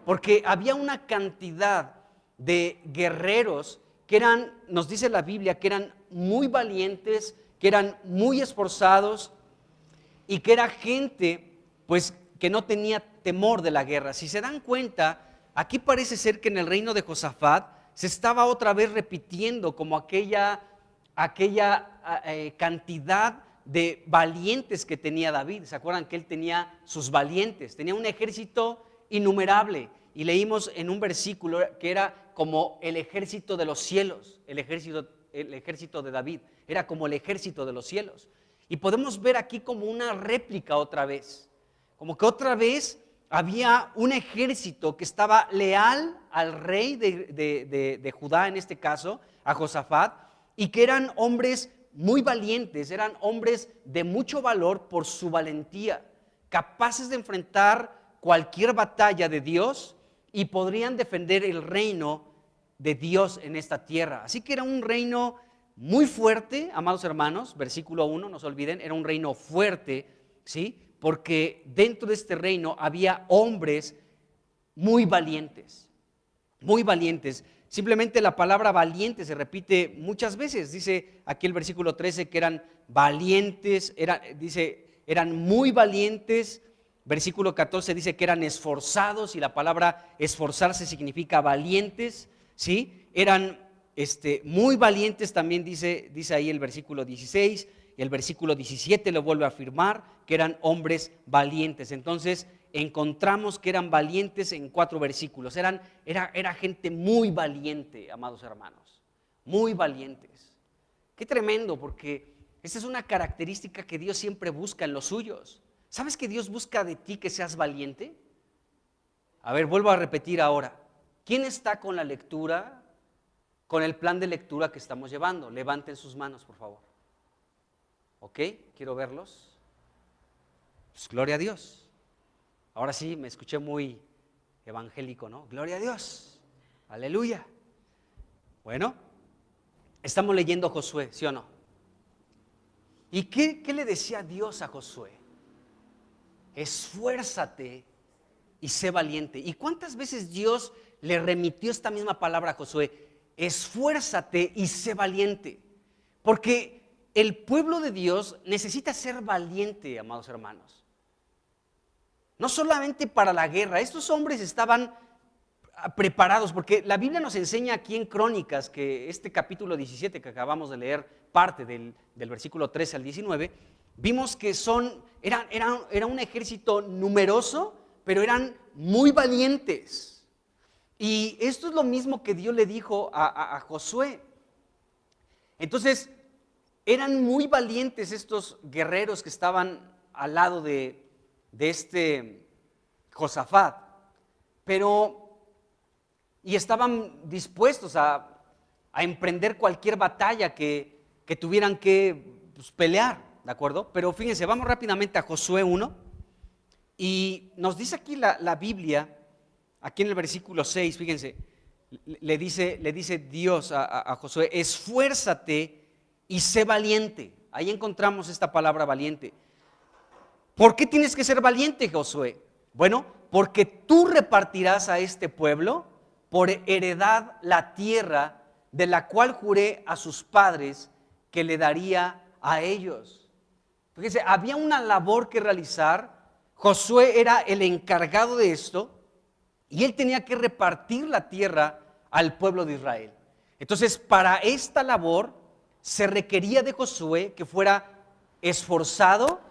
porque había una cantidad de guerreros que eran, nos dice la Biblia, que eran muy valientes, que eran muy esforzados y que era gente, pues, que no tenía temor de la guerra. Si se dan cuenta, aquí parece ser que en el reino de Josafat se estaba otra vez repitiendo como aquella cantidad de valientes que tenía David. ¿Se acuerdan que él tenía sus valientes? Tenía un ejército innumerable, y leímos en un versículo que era como el ejército de los cielos, el ejército ejército de David, era como el ejército de los cielos. Y podemos ver aquí como una réplica otra vez, como que otra vez había un ejército que estaba leal al rey de Judá, en este caso, a Josafat, y que eran hombres muy valientes, eran hombres de mucho valor por su valentía, capaces de enfrentar cualquier batalla de Dios y podrían defender el reino de Dios en esta tierra. Así que era un reino muy fuerte, amados hermanos, versículo 1, no se olviden, era un reino fuerte, ¿sí? Porque dentro de este reino había hombres muy valientes, muy valientes. Simplemente la palabra valiente se repite muchas veces. Dice aquí el versículo 13 que eran valientes, eran muy valientes. Versículo 14 dice que eran esforzados, y la palabra esforzarse significa valientes, ¿sí? Eran muy valientes, también dice ahí el versículo 16, y el versículo 17 lo vuelve a afirmar, que eran hombres valientes. Entonces encontramos que eran valientes en 4 versículos, era gente muy valiente, amados hermanos, muy valientes. Qué tremendo, porque esa es una característica que Dios siempre busca en los suyos. ¿Sabes que Dios busca de ti que seas valiente? A ver, vuelvo a repetir ahora. ¿Quién está con la lectura, con el plan de lectura que estamos llevando? Levanten sus manos, por favor. ¿Ok? Quiero verlos. Pues gloria a Dios. Ahora sí, me escuché muy evangélico, ¿no? Gloria a Dios. Aleluya. Bueno, estamos leyendo Josué, ¿sí o no? ¿Y qué le decía Dios a Josué? Esfuérzate y sé valiente. ¿Y cuántas veces Dios le remitió esta misma palabra a Josué? Esfuérzate y sé valiente. Porque el pueblo de Dios necesita ser valiente, amados hermanos. No solamente para la guerra, estos hombres estaban preparados, porque la Biblia nos enseña aquí en Crónicas que este capítulo 17 que acabamos de leer, parte del versículo 13 al 19, vimos que era un ejército numeroso, pero eran muy valientes. Y esto es lo mismo que Dios le dijo a Josué. Entonces, eran muy valientes estos guerreros que estaban al lado de este Josafat, y estaban dispuestos a emprender cualquier batalla que tuvieran que pelear, ¿de acuerdo? Pero fíjense, vamos rápidamente a Josué 1, y nos dice aquí la Biblia, aquí en el versículo 6, fíjense, le dice Dios a Josué: esfuérzate y sé valiente. Ahí encontramos esta palabra valiente. ¿Por qué tienes que ser valiente, Josué? Bueno, porque tú repartirás a este pueblo por heredad la tierra de la cual juré a sus padres que le daría a ellos. Fíjense, había una labor que realizar. Josué era el encargado de esto y él tenía que repartir la tierra al pueblo de Israel. Entonces, para esta labor se requería de Josué que fuera esforzado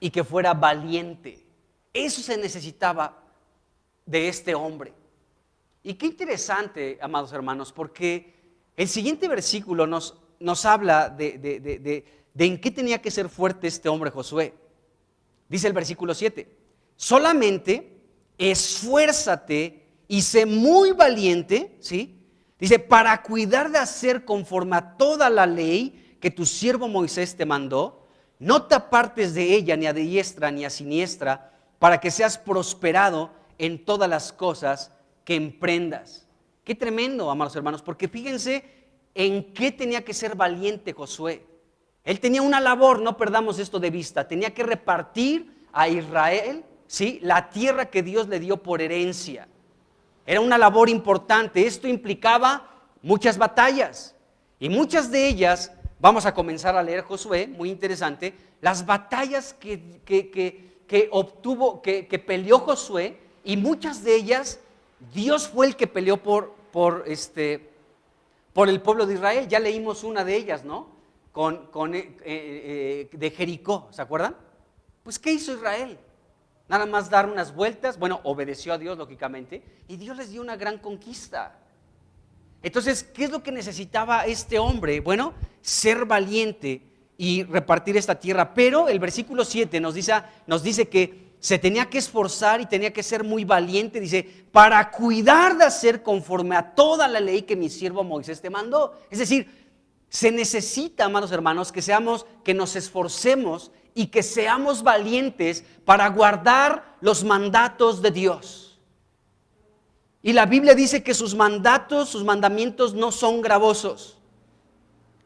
y que fuera valiente. Eso se necesitaba de este hombre. Y qué interesante, amados hermanos, porque el siguiente versículo nos habla de en qué tenía que ser fuerte este hombre Josué. Dice el versículo 7: solamente esfuérzate y sé muy valiente, ¿sí? Dice, para cuidar de hacer conforme a toda la ley que tu siervo Moisés te mandó, no te apartes de ella ni a diestra ni a siniestra, para que seas prosperado en todas las cosas que emprendas. Qué tremendo, amados hermanos, porque fíjense en qué tenía que ser valiente Josué. Él tenía una labor, no perdamos esto de vista, tenía que repartir a Israel, ¿sí?, la tierra que Dios le dio por herencia. Era una labor importante. Esto implicaba muchas batallas, y muchas de ellas, vamos a comenzar a leer Josué, muy interesante, las batallas que obtuvo, que peleó Josué, y muchas de ellas Dios fue el que peleó por el pueblo de Israel. Ya leímos una de ellas, ¿no? De Jericó, ¿se acuerdan? Pues ¿qué hizo Israel? Nada más dar unas vueltas. Bueno, obedeció a Dios lógicamente, y Dios les dio una gran conquista. Entonces, ¿qué es lo que necesitaba este hombre? Bueno, ser valiente y repartir esta tierra. Pero el versículo 7 nos dice que se tenía que esforzar y tenía que ser muy valiente. Dice, para cuidar de hacer conforme a toda la ley que mi siervo Moisés te mandó. Es decir, se necesita, amados hermanos, que nos esforcemos y que seamos valientes para guardar los mandatos de Dios. Y la Biblia dice que sus mandamientos no son gravosos.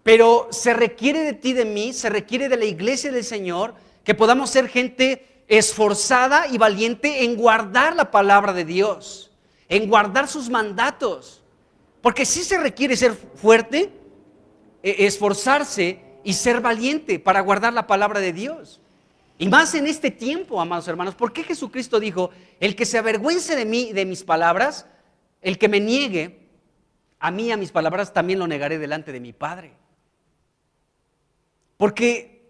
Pero se requiere de ti, de mí, se requiere de la iglesia del Señor, que podamos ser gente esforzada y valiente en guardar la palabra de Dios, en guardar sus mandatos. Porque sí se requiere ser fuerte, esforzarse y ser valiente para guardar la palabra de Dios. Y más en este tiempo, amados hermanos, porque Jesucristo dijo, el que se avergüence de mí y de mis palabras, el que me niegue a mí, a mis palabras, también lo negaré delante de mi Padre. Porque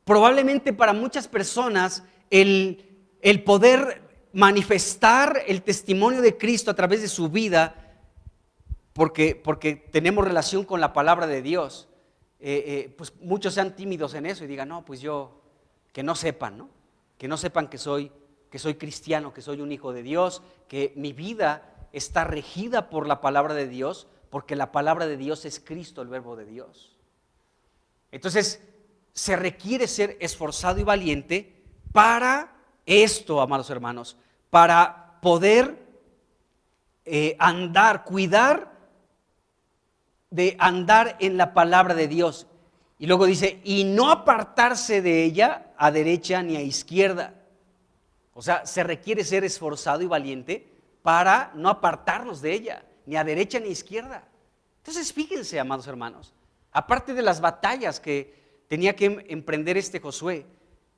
probablemente para muchas personas el poder manifestar el testimonio de Cristo a través de su vida, porque tenemos relación con la palabra de Dios, pues muchos sean tímidos en eso y digan, no, pues yo, que no sepan, ¿no? Que no sepan que soy cristiano, que soy un hijo de Dios, que mi vida está regida por la palabra de Dios, porque la palabra de Dios es Cristo, el verbo de Dios. Entonces, se requiere ser esforzado y valiente para esto, amados hermanos, para poder cuidar de andar en la palabra de Dios. Y luego dice, y no apartarse de ella a derecha ni a izquierda. O sea, se requiere ser esforzado y valiente para no apartarnos de ella, ni a derecha ni a izquierda. Entonces, fíjense, amados hermanos, aparte de las batallas que tenía que emprender este Josué,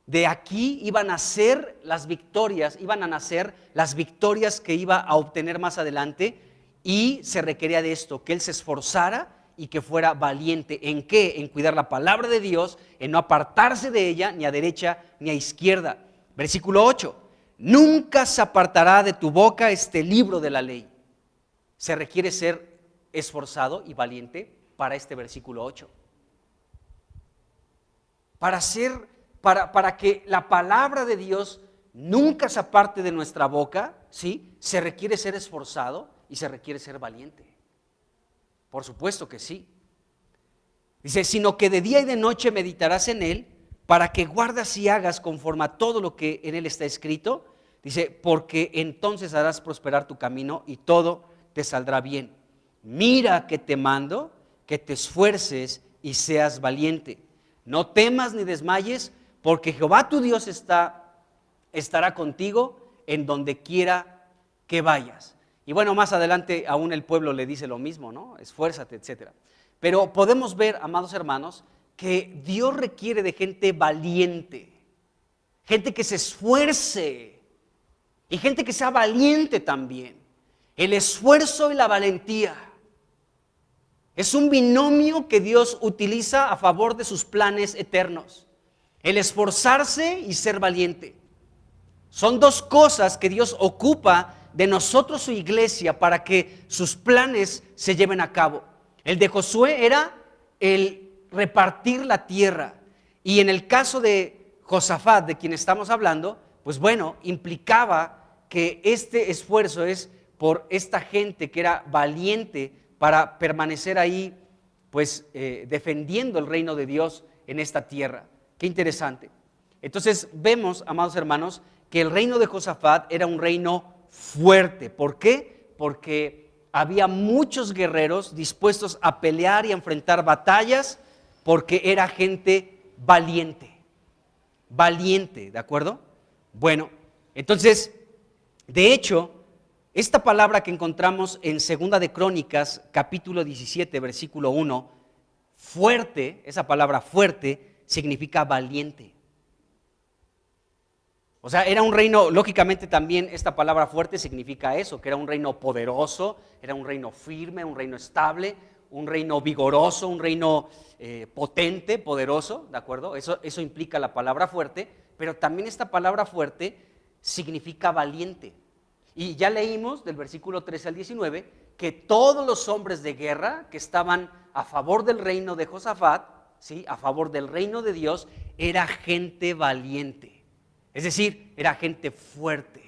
de aquí iban a nacer las victorias que iba a obtener más adelante, y se requería de esto, que él se esforzara y que fuera valiente. ¿En qué? En cuidar la palabra de Dios, en no apartarse de ella, ni a derecha ni a izquierda. Versículo 8, nunca se apartará de tu boca este libro de la ley. Se requiere ser esforzado y valiente para este versículo 8. Para que la palabra de Dios nunca se aparte de nuestra boca, ¿sí? Se requiere ser esforzado y se requiere ser valiente. Por supuesto que sí. Dice, sino que de día y de noche meditarás en él, para que guardas y hagas conforme a todo lo que en él está escrito. Dice, porque entonces harás prosperar tu camino y todo te saldrá bien. Mira que te mando, que te esfuerces y seas valiente. No temas ni desmayes, porque Jehová tu Dios estará contigo en donde quiera que vayas. Y bueno, más adelante aún el pueblo le dice lo mismo, ¿no? Esfuérzate, etc. Pero podemos ver, amados hermanos, que Dios requiere de gente valiente, gente que se esfuerce y gente que sea valiente también. El esfuerzo y la valentía es un binomio que Dios utiliza a favor de sus planes eternos. El esforzarse y ser valiente. Son dos cosas que Dios ocupa de nosotros, su iglesia, para que sus planes se lleven a cabo. El de Josué era el repartir la tierra, y en el caso de Josafat, de quien estamos hablando, pues bueno, implicaba que este esfuerzo es por esta gente que era valiente para permanecer ahí, pues defendiendo el reino de Dios en esta tierra. Qué interesante. Entonces vemos, amados hermanos, que el reino de Josafat era un reino fuerte. ¿Por qué? Porque había muchos guerreros dispuestos a pelear y a enfrentar batallas, porque era gente valiente, ¿de acuerdo? Bueno, entonces, de hecho, esta palabra que encontramos en 2 de Crónicas, capítulo 17, versículo 1, fuerte, esa palabra fuerte, significa valiente. O sea, era un reino, lógicamente también esta palabra fuerte significa eso, que era un reino poderoso, era un reino firme, un reino estable, un reino vigoroso, un reino potente, poderoso, ¿de acuerdo? Eso implica la palabra fuerte, pero también esta palabra fuerte significa valiente. Y ya leímos del versículo 13 al 19 que todos los hombres de guerra que estaban a favor del reino de Josafat, ¿sí?, a favor del reino de Dios, era gente valiente. Es decir, era gente fuerte,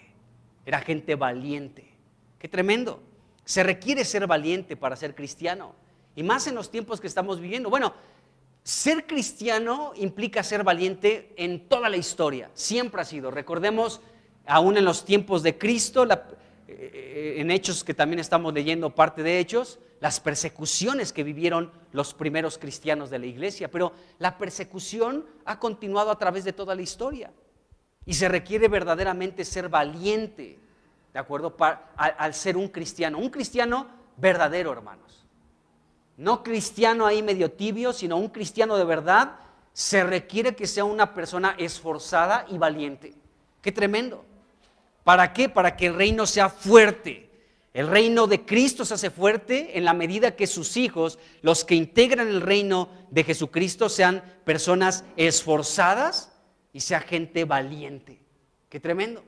era gente valiente. ¡Qué tremendo! Se requiere ser valiente para ser cristiano, y más en los tiempos que estamos viviendo. Bueno, ser cristiano implica ser valiente en toda la historia, siempre ha sido. Recordemos, aún en los tiempos de Cristo, en Hechos, que también estamos leyendo parte de Hechos, las persecuciones que vivieron los primeros cristianos de la iglesia, pero la persecución ha continuado a través de toda la historia, y se requiere verdaderamente ser valiente, ¿de acuerdo?, al ser un cristiano verdadero, hermanos. No cristiano ahí medio tibio, sino un cristiano de verdad. Se requiere que sea una persona esforzada y valiente. ¡Qué tremendo! ¿Para qué? Para que el reino sea fuerte. El reino de Cristo se hace fuerte en la medida que sus hijos, los que integran el reino de Jesucristo, sean personas esforzadas y sea gente valiente. ¡Qué tremendo!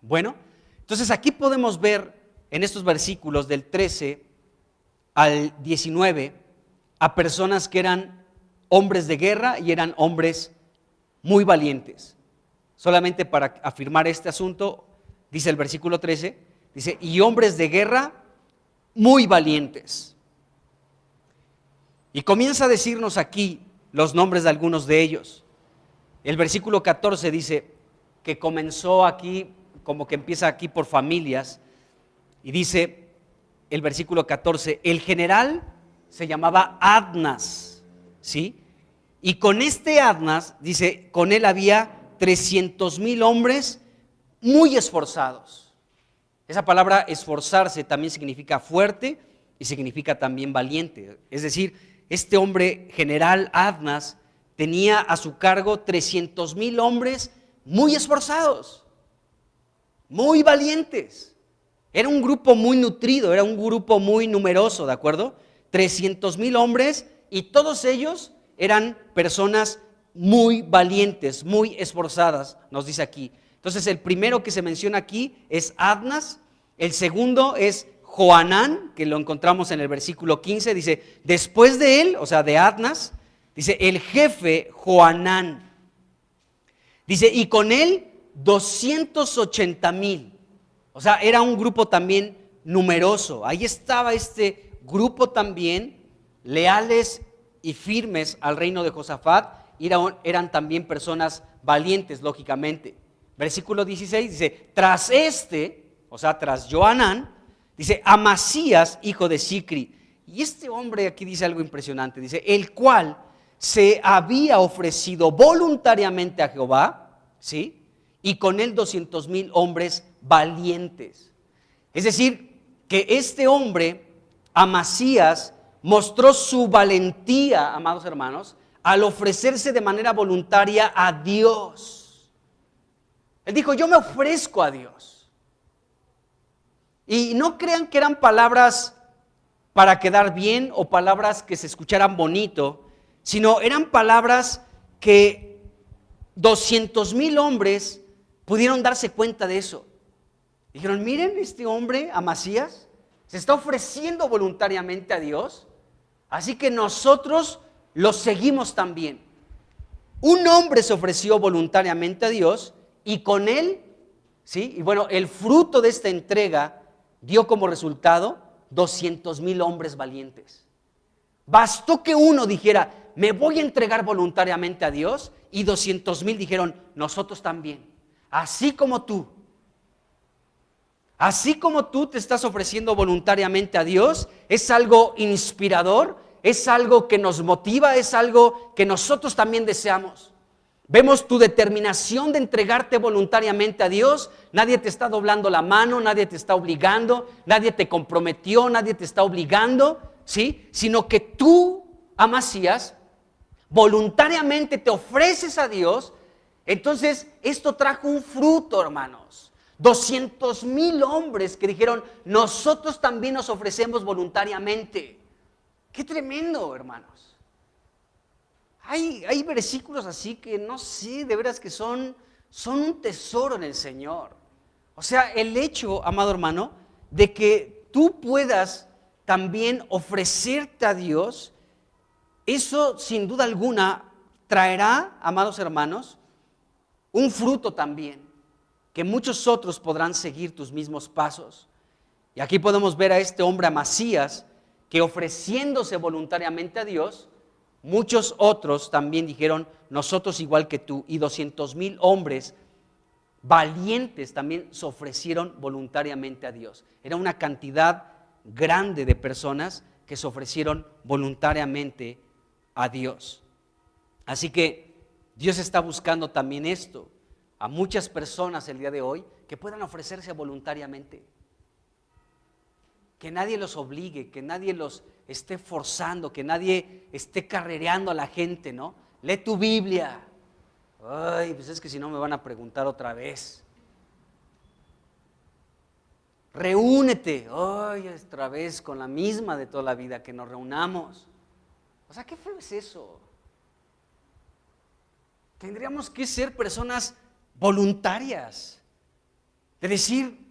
Bueno, entonces aquí podemos ver en estos versículos del 13 al 19 a personas que eran hombres de guerra y eran hombres muy valientes. Solamente para afirmar este asunto, dice el versículo 13, dice, y hombres de guerra muy valientes. Y comienza a decirnos aquí los nombres de algunos de ellos. El versículo 14 dice que comenzó aquí, como que empieza aquí por familias, y dice el versículo 14, el general se llamaba Adnas, ¿sí? Y con este Adnas, dice, con él había 300,000 hombres muy esforzados. Esa palabra esforzarse también significa fuerte y significa también valiente. Es decir, este hombre general Adnas tenía a su cargo 300,000 hombres muy esforzados, muy valientes. Era un grupo muy nutrido, era un grupo muy numeroso, ¿de acuerdo? 300,000 hombres, y todos ellos eran personas muy valientes, muy esforzadas, nos dice aquí. Entonces el primero que se menciona aquí es Adnas, el segundo es Johanán, que lo encontramos en el versículo 15, dice, después de él, o sea, de Adnas, dice, el jefe Johanán, dice, y con él 280,000. O sea, era un grupo también numeroso. Ahí estaba este grupo también, leales y firmes al reino de Josafat. Eran también personas valientes, lógicamente. Versículo 16 dice, tras o sea, tras Johanán, dice, Amasías, hijo de Sicri. Y este hombre aquí dice algo impresionante, dice, el cual se había ofrecido voluntariamente a Jehová, ¿sí? Y con él 200,000 hombres valientes. Es decir, que este hombre, Amasías, mostró su valentía, amados hermanos, al ofrecerse de manera voluntaria a Dios. Él dijo, yo me ofrezco a Dios. Y no crean que eran palabras para quedar bien o palabras que se escucharan bonito, sino eran palabras que 200,000 hombres pudieron darse cuenta de eso. Dijeron, miren, este hombre, Amasías, se está ofreciendo voluntariamente a Dios, así que nosotros lo seguimos también. Un hombre se ofreció voluntariamente a Dios y con él, ¿sí? Y bueno, el fruto de esta entrega dio como resultado 200,000 hombres valientes. Bastó que uno dijera, me voy a entregar voluntariamente a Dios, y 200,000 dijeron, nosotros también. Así como tú te estás ofreciendo voluntariamente a Dios, es algo inspirador, es algo que nos motiva, es algo que nosotros también deseamos. Vemos tu determinación de entregarte voluntariamente a Dios. Nadie te está doblando la mano, nadie te está obligando, nadie te comprometió, nadie te está obligando, ¿sí? Sino que tú, Amasías, voluntariamente te ofreces a Dios. Entonces esto trajo un fruto, hermanos. 200,000 hombres que dijeron, nosotros también nos ofrecemos voluntariamente. ¡Qué tremendo, hermanos! Hay versículos así que no sé, de veras que son un tesoro en el Señor. O sea, el hecho, amado hermano, de que tú puedas también ofrecerte a Dios, eso sin duda alguna traerá, amados hermanos, un fruto también, que muchos otros podrán seguir tus mismos pasos. Y aquí podemos ver a este hombre Amasías, que ofreciéndose voluntariamente a Dios, muchos otros también dijeron, nosotros igual que tú, y 200,000 hombres valientes también se ofrecieron voluntariamente a Dios. Era una cantidad grande de personas que se ofrecieron voluntariamente a Dios. Así que Dios está buscando también esto, a muchas personas el día de hoy que puedan ofrecerse voluntariamente. Que nadie los obligue, que nadie los esté forzando, que nadie esté carrereando a la gente, ¿no? Lee tu Biblia. Ay, pues es que si no me van a preguntar otra vez. Reúnete. Ay, otra vez con la misma de toda la vida, que nos reunamos. O sea, ¿qué feo es eso? Tendríamos que ser personas voluntarias, de decir,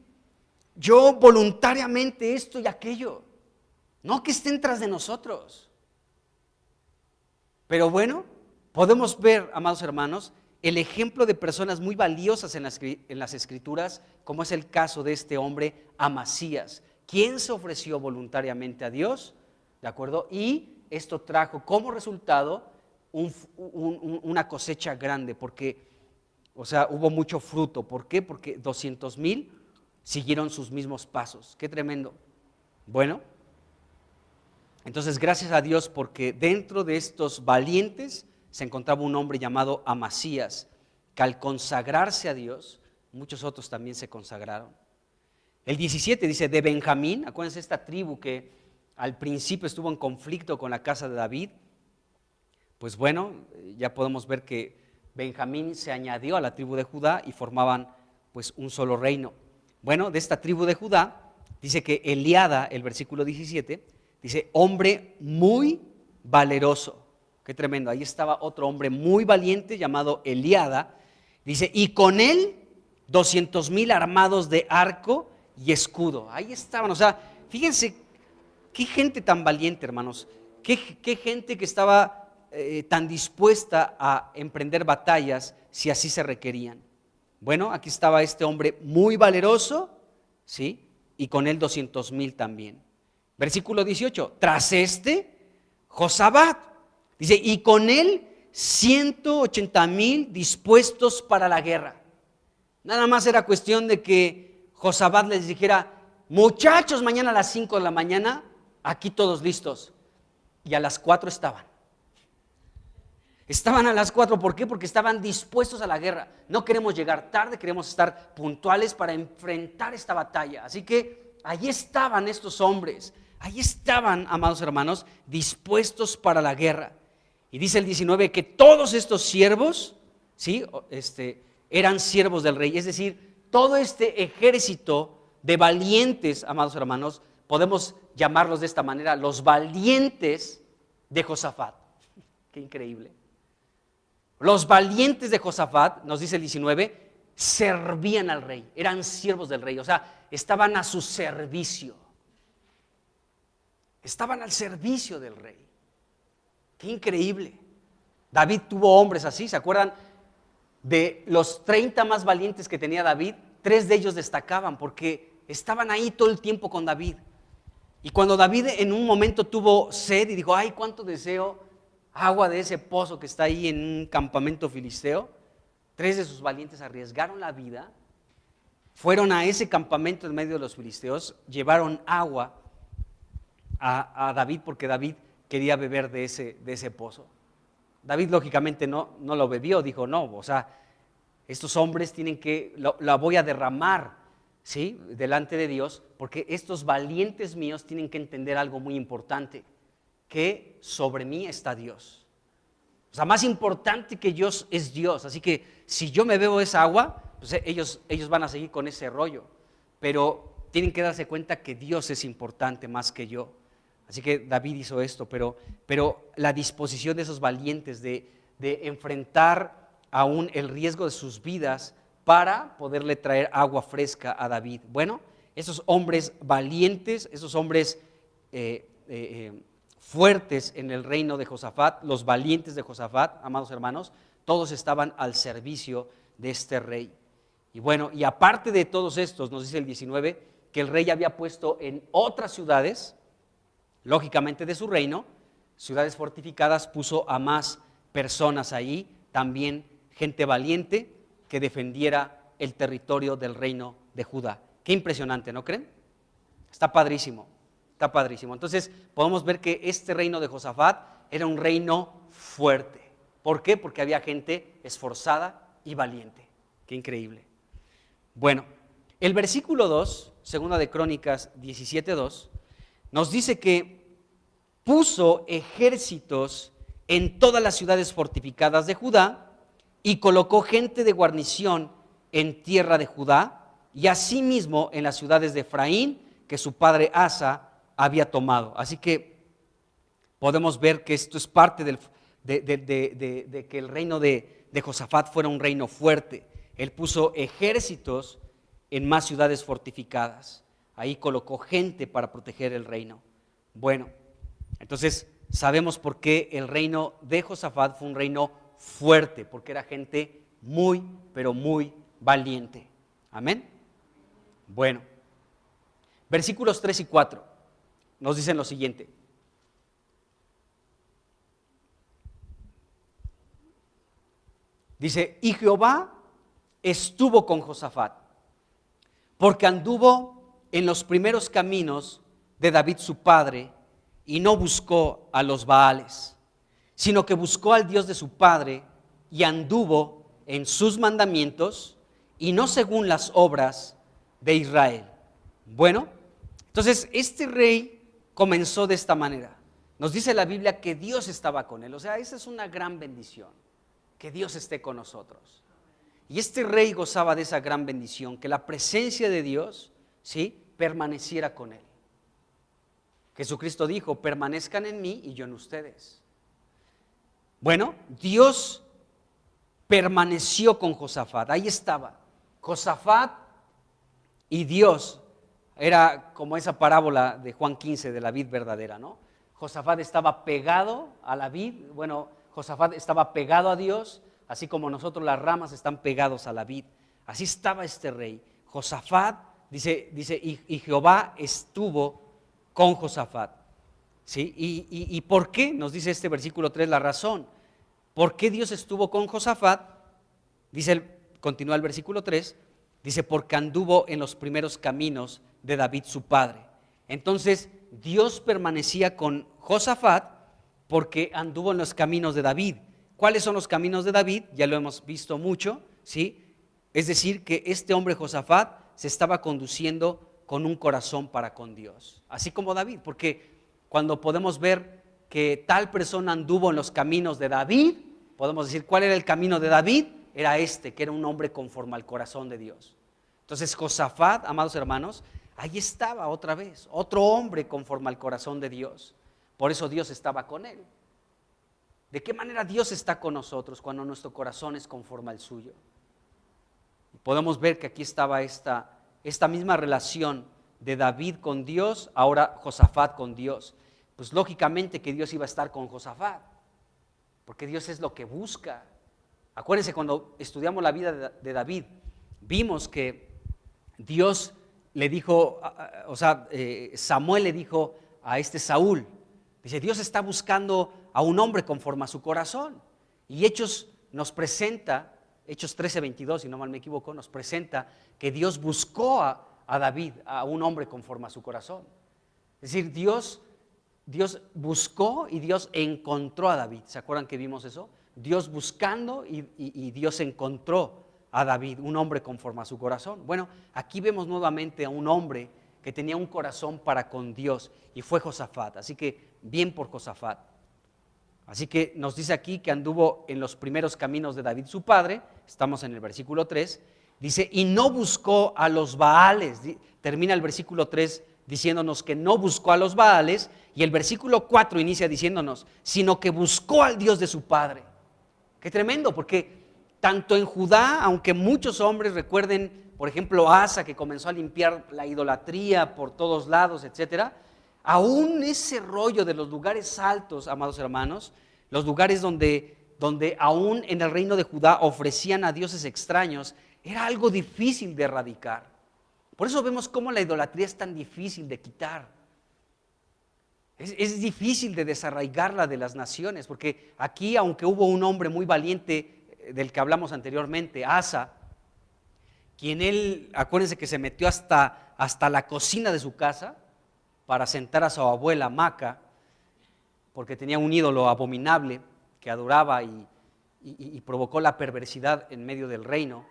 yo voluntariamente esto y aquello, no que estén tras de nosotros. Pero bueno, podemos ver, amados hermanos, el ejemplo de personas muy valiosas en las Escrituras, como es el caso de este hombre Amasías, quien se ofreció voluntariamente a Dios, ¿de acuerdo? Y esto trajo como resultado una cosecha grande, porque, o sea, hubo mucho fruto. ¿Por qué? Porque 200,000 siguieron sus mismos pasos. ¡Qué tremendo! Bueno, entonces gracias a Dios, porque dentro de estos valientes se encontraba un hombre llamado Amasías, que al consagrarse a Dios, muchos otros también se consagraron. El 17 dice, de Benjamín, acuérdense esta tribu que al principio estuvo en conflicto con la casa de David. Pues bueno, ya podemos ver que Benjamín se añadió a la tribu de Judá y formaban pues un solo reino. Bueno, de esta tribu de Judá, dice que Eliada, el versículo 17, dice, hombre muy valeroso. Qué tremendo, ahí estaba otro hombre muy valiente llamado Eliada. Dice, y con él 200,000 armados de arco y escudo. Ahí estaban, o sea, fíjense, qué gente tan valiente, hermanos. Qué gente que estaba tan dispuesta a emprender batallas si así se requerían. Bueno, aquí estaba este hombre muy valeroso, ¿sí? Y con él 200,000 también. Versículo 18, tras este, Josabad, dice, y con él 180,000 dispuestos para la guerra. Nada más era cuestión de que Josabad les dijera, muchachos, mañana a las 5 de la mañana, aquí todos listos. Y a las 4 estaban. Estaban a las 4, ¿por qué? Porque estaban dispuestos a la guerra. No queremos llegar tarde, queremos estar puntuales para enfrentar esta batalla. Así que ahí estaban estos hombres, ahí estaban, amados hermanos, dispuestos para la guerra. Y dice el 19 que todos estos siervos, ¿sí? Eran siervos del rey. Es decir, todo este ejército de valientes, amados hermanos, podemos llamarlos de esta manera, los valientes de Josafat. Qué increíble. Los valientes de Josafat, nos dice el 19, servían al rey, eran siervos del rey, o sea, estaban a su servicio. Estaban al servicio del rey. Qué increíble. David tuvo hombres así, ¿se acuerdan? De los 30 más valientes que tenía David, 3 de ellos destacaban porque estaban ahí todo el tiempo con David. Y cuando David en un momento tuvo sed y dijo, ay, cuánto deseo agua de ese pozo que está ahí en un campamento filisteo, 3 de sus valientes arriesgaron la vida, fueron a ese campamento en medio de los filisteos, llevaron agua a David porque David quería beber de ese pozo. David lógicamente no lo bebió, dijo no, o sea, estos hombres tienen que, la voy a derramar, ¿sí? Delante de Dios, porque estos valientes míos tienen que entender algo muy importante, que sobre mí está Dios. O sea, más importante que Dios es Dios, así que si yo me bebo esa agua, pues ellos van a seguir con ese rollo, pero tienen que darse cuenta que Dios es importante más que yo. Así que David hizo esto, pero la disposición de esos valientes de enfrentar aún el riesgo de sus vidas para poderle traer agua fresca a David. Bueno, esos hombres valientes, esos hombres fuertes en el reino de Josafat, los valientes de Josafat, amados hermanos, todos estaban al servicio de este rey. Y bueno, y aparte de todos estos, nos dice el 19, que el rey había puesto en otras ciudades, lógicamente de su reino, ciudades fortificadas, puso a más personas ahí, también gente valiente que defendiera el territorio del reino de Judá. Qué impresionante, ¿no creen? Está padrísimo, está padrísimo. Entonces podemos ver que este reino de Josafat era un reino fuerte. ¿Por qué? Porque había gente esforzada y valiente. Qué increíble. Bueno, el versículo 2, segunda de Crónicas 17:2, nos dice que puso ejércitos en todas las ciudades fortificadas de Judá y colocó gente de guarnición en tierra de Judá y asimismo en las ciudades de Efraín que su padre Asa había tomado. Así que podemos ver que esto es parte de que el reino de Josafat fuera un reino fuerte. Él puso ejércitos en más ciudades fortificadas. Ahí colocó gente para proteger el reino. Bueno, entonces sabemos por qué el reino de Josafat fue un reino fuerte, porque era gente muy, pero muy valiente. Amén. Bueno, versículos 3 y 4 nos dicen lo siguiente. Dice, y Jehová estuvo con Josafat, porque anduvo en los primeros caminos de David su padre, y no buscó a los Baales, sino que buscó al Dios de su padre, y anduvo en sus mandamientos, y no según las obras de Israel. Bueno, entonces este rey comenzó de esta manera. Nos dice la Biblia que Dios estaba con él. O sea, esa es una gran bendición, que Dios esté con nosotros. Y este rey gozaba de esa gran bendición, que la presencia de Dios, ¿sí?, permaneciera con él. Jesucristo dijo, permanezcan en mí y yo en ustedes. Bueno, Dios permaneció con Josafat, ahí estaba. Josafat y Dios, era como esa parábola de Juan 15 de la vid verdadera, ¿no? Josafat estaba pegado a la vid, bueno, Josafat estaba pegado a Dios, así como nosotros las ramas están pegados a la vid. Así estaba este rey. Josafat, dice y Jehová estuvo con Josafat. ¿Sí? ¿Y por qué? Nos dice este versículo 3 la razón. ¿Por qué Dios estuvo con Josafat? Continúa el versículo 3, dice, porque anduvo en los primeros caminos de David su padre. Entonces, Dios permanecía con Josafat porque anduvo en los caminos de David. ¿Cuáles son los caminos de David? Ya lo hemos visto mucho, ¿sí? Es decir, que este hombre Josafat se estaba conduciendo con un corazón para con Dios, así como David, porque cuando podemos ver que tal persona anduvo en los caminos de David, podemos decir, ¿cuál era el camino de David? Era que era un hombre conforme al corazón de Dios. Entonces Josafat, amados hermanos, ahí estaba otra vez, otro hombre conforme al corazón de Dios. Por eso Dios estaba con él. ¿De qué manera Dios está con nosotros cuando nuestro corazón es conforme al suyo? Podemos ver que aquí estaba esta misma relación de David con Dios, ahora Josafat con Dios. Pues lógicamente que Dios iba a estar con Josafat, porque Dios es lo que busca. Acuérdense, cuando estudiamos la vida de David, vimos que Dios le dijo, Samuel le dijo a Saúl, dice, Dios está buscando a un hombre conforme a su corazón. Y Hechos nos presenta, Hechos 13:22, si no mal me equivoco, nos presenta que Dios buscó a David, a un hombre conforme a su corazón. Es decir, Dios buscó y Dios encontró a David. ¿Se acuerdan que vimos eso? Dios buscando y Dios encontró a David, un hombre conforme a su corazón. Bueno, aquí vemos nuevamente a un hombre que tenía un corazón para con Dios y fue Josafat. Así que bien por Josafat. Así que nos dice aquí que anduvo en los primeros caminos de David su padre. Estamos en el versículo 3. Dice, y no buscó a los Baales. Termina el versículo 3 diciéndonos que no buscó a los Baales. Y el versículo 4 inicia diciéndonos, sino que buscó al Dios de su padre. Qué tremendo, porque tanto en Judá, aunque muchos hombres, recuerden por ejemplo, Asa, que comenzó a limpiar la idolatría por todos lados, etcétera, aún ese rollo de los lugares altos, amados hermanos, los lugares donde aún en el reino de Judá ofrecían a dioses extraños, era algo difícil de erradicar. Por eso vemos cómo la idolatría es tan difícil de quitar. Es difícil de desarraigarla de las naciones, porque aquí, aunque hubo un hombre muy valiente del que hablamos anteriormente, Asa, quien él, acuérdense que se metió hasta la cocina de su casa para sentar a su abuela Maca, porque tenía un ídolo abominable que adoraba y provocó la perversidad en medio del reino.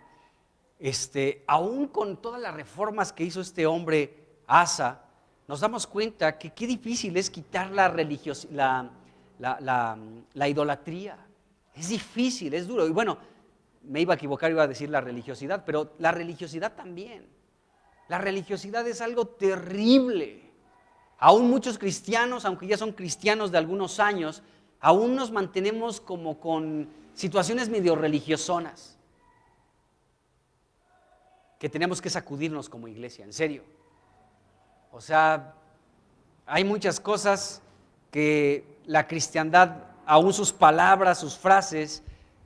Aún con todas las reformas que hizo este hombre Asa, nos damos cuenta que qué difícil es quitar la idolatría. Es difícil, es duro. Y bueno, me iba a equivocar, iba a decir la religiosidad, pero la religiosidad también. La religiosidad es algo terrible. Aún muchos cristianos, aunque ya son cristianos de algunos años, aún nos mantenemos como con situaciones medio religiosonas que tenemos que sacudirnos como iglesia, en serio. O sea, hay muchas cosas que la cristiandad, aún sus palabras, sus frases,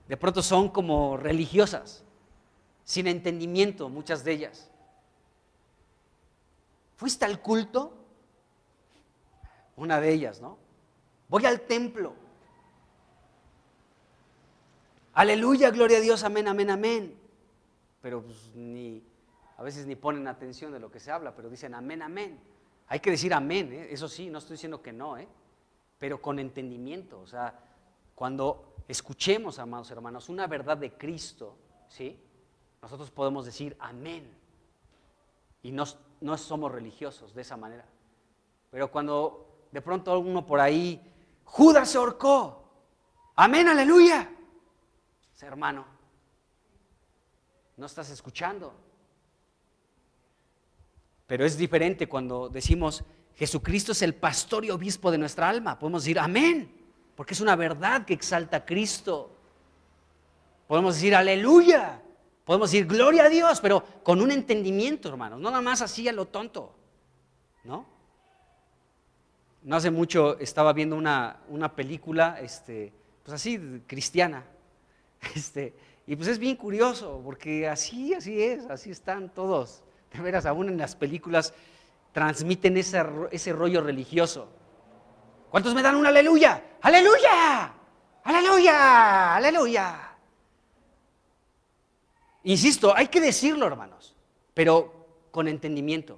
de pronto son como religiosas, sin entendimiento, muchas de ellas. ¿Fuiste al culto? Una de ellas, ¿no? Voy al templo. Aleluya, gloria a Dios, amén, amén, amén. Pero pues, a veces ni ponen atención de lo que se habla, pero dicen amén, amén. Hay que decir amén, eso sí, no estoy diciendo que no, pero con entendimiento. O sea, cuando escuchemos, amados hermanos, una verdad de Cristo, ¿sí? Nosotros podemos decir amén. Y no somos religiosos de esa manera. Pero cuando de pronto uno por ahí, Judas se ahorcó, amén, aleluya. Hermano, no estás escuchando. Pero es diferente cuando decimos Jesucristo es el pastor y obispo de nuestra alma. Podemos decir amén, porque es una verdad que exalta a Cristo. Podemos decir aleluya, podemos decir gloria a Dios, pero con un entendimiento, hermanos, no nada más así a lo tonto, ¿no? No hace mucho estaba viendo una película, pues así, cristiana, y pues es bien curioso, porque así es, así están todos. De veras, aún en las películas transmiten ese rollo religioso. ¿Cuántos me dan un aleluya? ¡Aleluya! ¡Aleluya! ¡Aleluya! Insisto, hay que decirlo, hermanos, pero con entendimiento.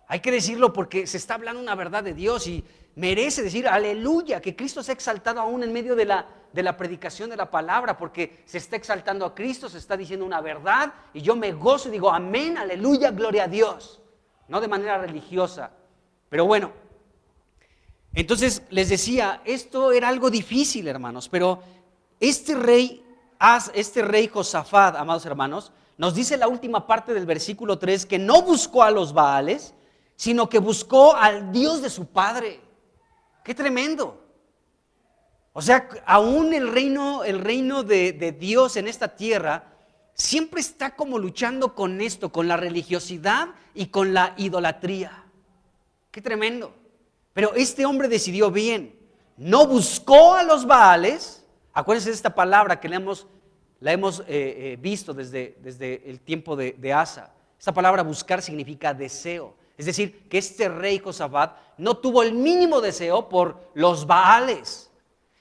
Hay que decirlo porque se está hablando una verdad de Dios y merece decir aleluya, que Cristo sea exaltado aún en medio de la predicación de la palabra, porque se está exaltando a Cristo, se está diciendo una verdad y yo me gozo y digo amén, aleluya, gloria a Dios, no de manera religiosa. Pero bueno, entonces les decía, esto era algo difícil, hermanos, pero este rey Josafat, amados hermanos, nos dice la última parte del versículo 3 que no buscó a los Baales, sino que buscó al Dios de su padre. ¡Qué tremendo! O sea, aún el reino de Dios en esta tierra siempre está como luchando con esto, con la religiosidad y con la idolatría. ¡Qué tremendo! Pero este hombre decidió bien, no buscó a los Baales. Acuérdense de esta palabra que la hemos visto desde el tiempo de Asa. Esta palabra buscar significa deseo. Es decir, que este rey Josafat no tuvo el mínimo deseo por los Baales,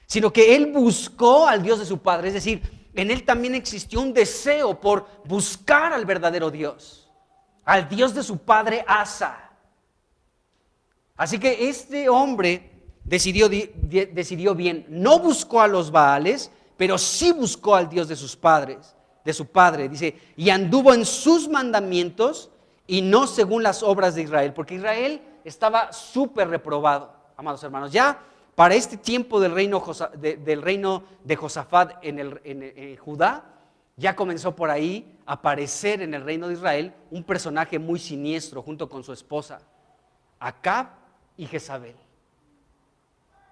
sino que él buscó al Dios de su padre. Es decir, en él también existió un deseo por buscar al verdadero Dios, al Dios de su padre Asa. Así que este hombre decidió bien, no buscó a los Baales, pero sí buscó al Dios de sus padres, de su padre, dice, y anduvo en sus mandamientos y no según las obras de Israel, porque Israel estaba súper reprobado, amados hermanos. Ya para este tiempo del reino de Josafat en Judá, ya comenzó por ahí a aparecer en el reino de Israel un personaje muy siniestro junto con su esposa, Acab y Jezabel.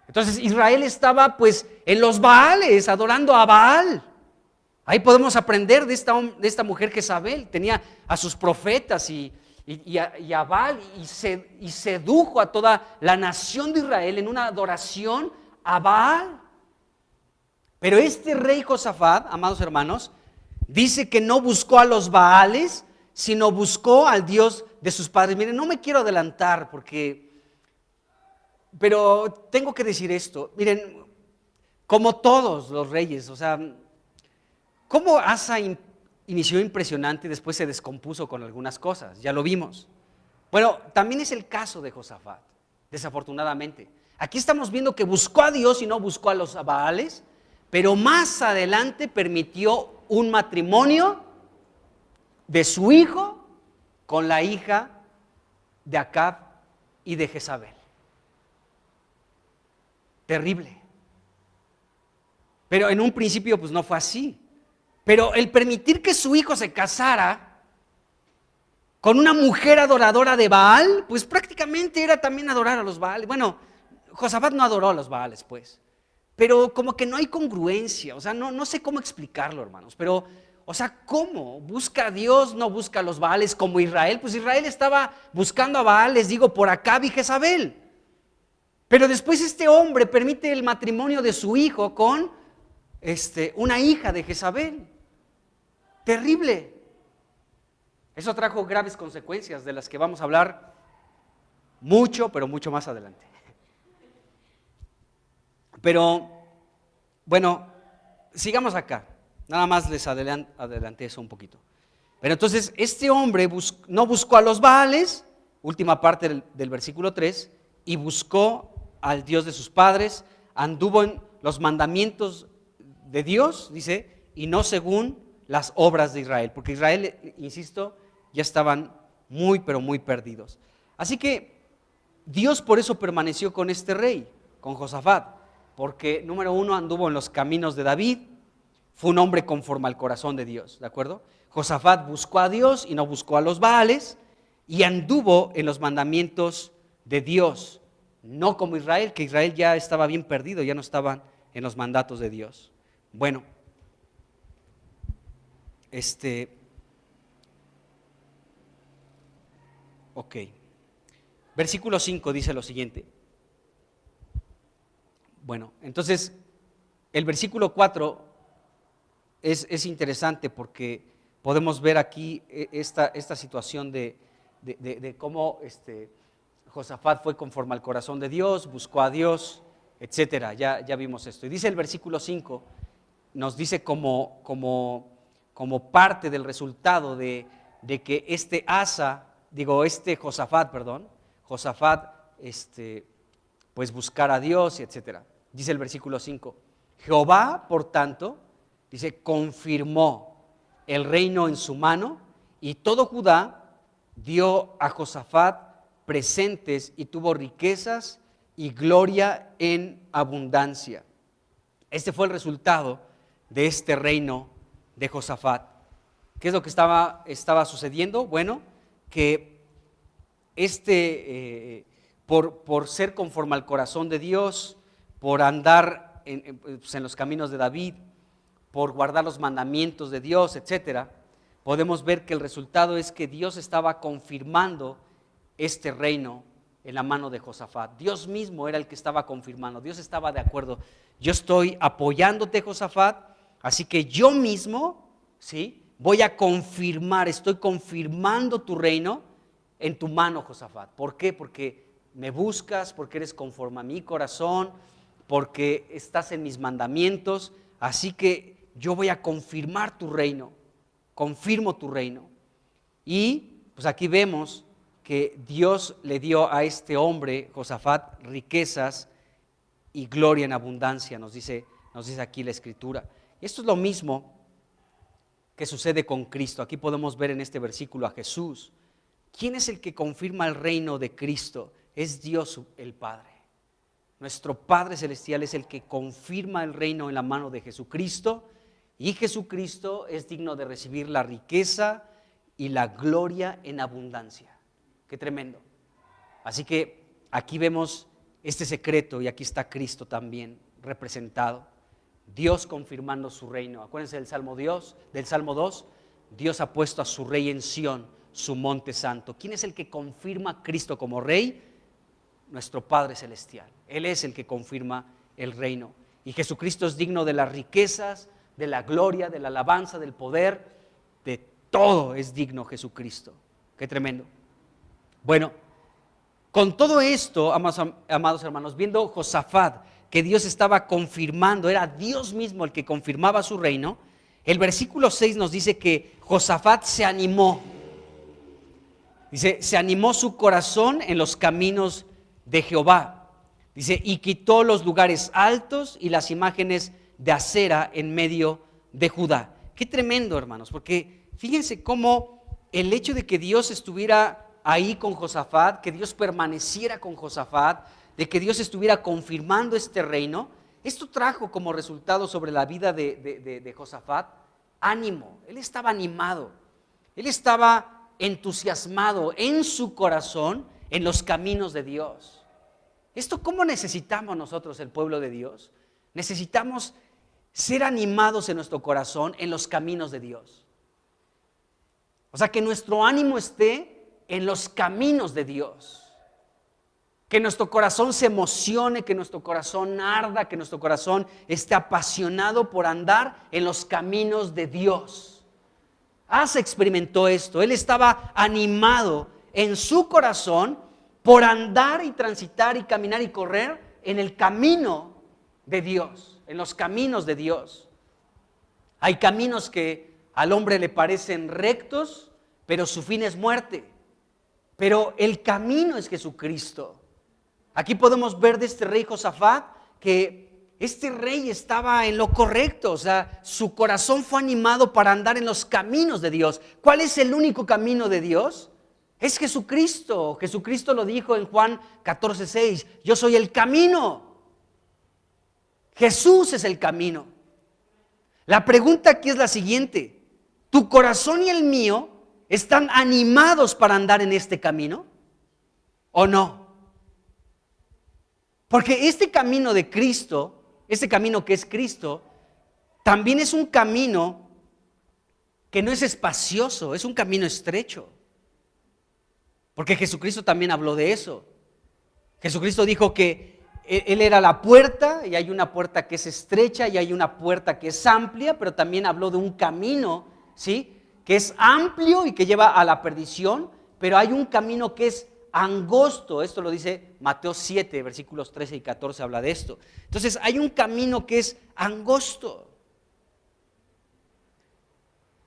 Entonces Israel estaba pues en los Baales, adorando a Baal, Ahí podemos aprender de esta mujer Jezabel. Tenía a sus profetas y a Baal y sedujo a toda la nación de Israel en una adoración a Baal. Pero este rey Josafat, amados hermanos, dice que no buscó a los Baales, sino buscó al Dios de sus padres. Miren, no me quiero adelantar pero tengo que decir esto. Miren, como todos los reyes, o sea, cómo Asa inició impresionante y después se descompuso con algunas cosas, ya lo vimos. Bueno, también es el caso de Josafat, desafortunadamente. Aquí estamos viendo que buscó a Dios y no buscó a los Baales, pero más adelante permitió un matrimonio de su hijo con la hija de Acab y de Jezabel. Terrible. Pero en un principio pues no fue así. Pero el permitir que su hijo se casara con una mujer adoradora de Baal, pues prácticamente era también adorar a los Baales. Bueno, Josafat no adoró a los Baales, pues. Pero como que no hay congruencia, o sea, no sé cómo explicarlo, hermanos. Pero, o sea, ¿cómo? ¿Busca a Dios, no busca a los Baales como Israel? Pues Israel estaba buscando a Baal, les digo, por Acab y Jezabel. Pero después este hombre permite el matrimonio de su hijo con una hija de Jezabel. Terrible. Eso trajo graves consecuencias de las que vamos a hablar mucho, pero mucho más adelante. Pero, bueno, sigamos acá. Nada más les adelanté eso un poquito. Pero entonces, este hombre no buscó a los Baales, última parte del versículo 3, y buscó al Dios de sus padres, anduvo en los mandamientos de Dios, dice, y no según las obras de Israel, porque Israel, insisto, ya estaban muy, pero muy perdidos. Así que Dios por eso permaneció con este rey, con Josafat, porque número uno, anduvo en los caminos de David, fue un hombre conforme al corazón de Dios, ¿de acuerdo? Josafat buscó a Dios y no buscó a los Baales, y anduvo en los mandamientos de Dios, no como Israel, que Israel ya estaba bien perdido, ya no estaban en los mandatos de Dios. Bueno, ok. Versículo 5 dice lo siguiente. Bueno, entonces el versículo 4 es interesante porque podemos ver aquí esta situación de cómo Josafat fue conforme al corazón de Dios, buscó a Dios, etcétera. Ya vimos esto. Y dice el versículo 5, nos dice como parte del resultado de que Josafat, pues buscar a Dios, etcétera. Dice el versículo 5, Jehová, por tanto, dice, confirmó el reino en su mano y todo Judá dio a Josafat presentes y tuvo riquezas y gloria en abundancia. Este fue el resultado de este reino de Josafat. ¿Qué es lo que estaba sucediendo? Bueno, que por ser conforme al corazón de Dios, por andar en los caminos de David, por guardar los mandamientos de Dios, etcétera, podemos ver que el resultado es que Dios estaba confirmando este reino en la mano de Josafat. Dios mismo era el que estaba confirmando, Dios estaba de acuerdo. Yo estoy apoyándote, Josafat, así que yo mismo, ¿sí?, voy a confirmar, estoy confirmando tu reino en tu mano, Josafat. ¿Por qué? Porque me buscas, porque eres conforme a mi corazón, porque estás en mis mandamientos, así que yo voy a confirmar tu reino, confirmo tu reino. Y pues aquí vemos que Dios le dio a este hombre, Josafat, riquezas y gloria en abundancia, nos dice aquí la Escritura. Y esto es lo mismo que sucede con Cristo. Aquí podemos ver en este versículo a Jesús. ¿Quién es el que confirma el reino de Cristo? Es Dios el Padre. Nuestro Padre Celestial es el que confirma el reino en la mano de Jesucristo, y Jesucristo es digno de recibir la riqueza y la gloria en abundancia. Qué tremendo. Así que aquí vemos este secreto y aquí está Cristo también representado. Dios confirmando su reino. Acuérdense del Salmo 2. Dios ha puesto a su rey en Sión, su monte santo. ¿Quién es el que confirma a Cristo como rey? Nuestro Padre Celestial. Él es el que confirma el reino. Y Jesucristo es digno de las riquezas, de la gloria, de la alabanza, del poder, de todo es digno Jesucristo. Qué tremendo. Bueno, con todo esto, amados hermanos, viendo Josafat, que Dios estaba confirmando, era Dios mismo el que confirmaba su reino, el versículo 6 nos dice que Josafat se animó. Dice, se animó su corazón en los caminos de Jehová. Dice, y quitó los lugares altos y las imágenes de acera en medio de Judá. Qué tremendo, hermanos, porque fíjense cómo el hecho de que Dios estuviera ahí con Josafat, que Dios permaneciera con Josafat, de que Dios estuviera confirmando este reino, esto trajo como resultado sobre la vida de Josafat ánimo. Él estaba animado, él estaba entusiasmado en su corazón en los caminos de Dios. ¿Esto cómo necesitamos nosotros, el pueblo de Dios? Necesitamos ser animados en nuestro corazón en los caminos de Dios. O sea, que nuestro ánimo esté en los caminos de Dios. Que nuestro corazón se emocione, que nuestro corazón arda, que nuestro corazón esté apasionado por andar en los caminos de Dios. Asa experimentó esto. Él estaba animado en su corazón por andar y transitar y caminar y correr en el camino de Dios, en los caminos de Dios. Hay caminos que al hombre le parecen rectos, pero su fin es muerte. Pero el camino es Jesucristo. Aquí podemos ver de este rey Josafat que este rey estaba en lo correcto, o sea, su corazón fue animado para andar en los caminos de Dios. ¿Cuál es el único camino de Dios? Es Jesucristo. Jesucristo lo dijo en Juan 14:6, yo soy el camino. Jesús es el camino. La pregunta aquí es la siguiente: ¿tu corazón y el mío están animados para andar en este camino o no? Porque este camino de Cristo, este camino que es Cristo, también es un camino que no es espacioso, es un camino estrecho. Porque Jesucristo también habló de eso. Jesucristo dijo que Él era la puerta, y hay una puerta que es estrecha y hay una puerta que es amplia, pero también habló de un camino, ¿sí?, que es amplio y que lleva a la perdición, pero hay un camino que es angosto. Esto lo dice Mateo 7, versículos 13 y 14, habla de esto. Entonces hay un camino que es angosto.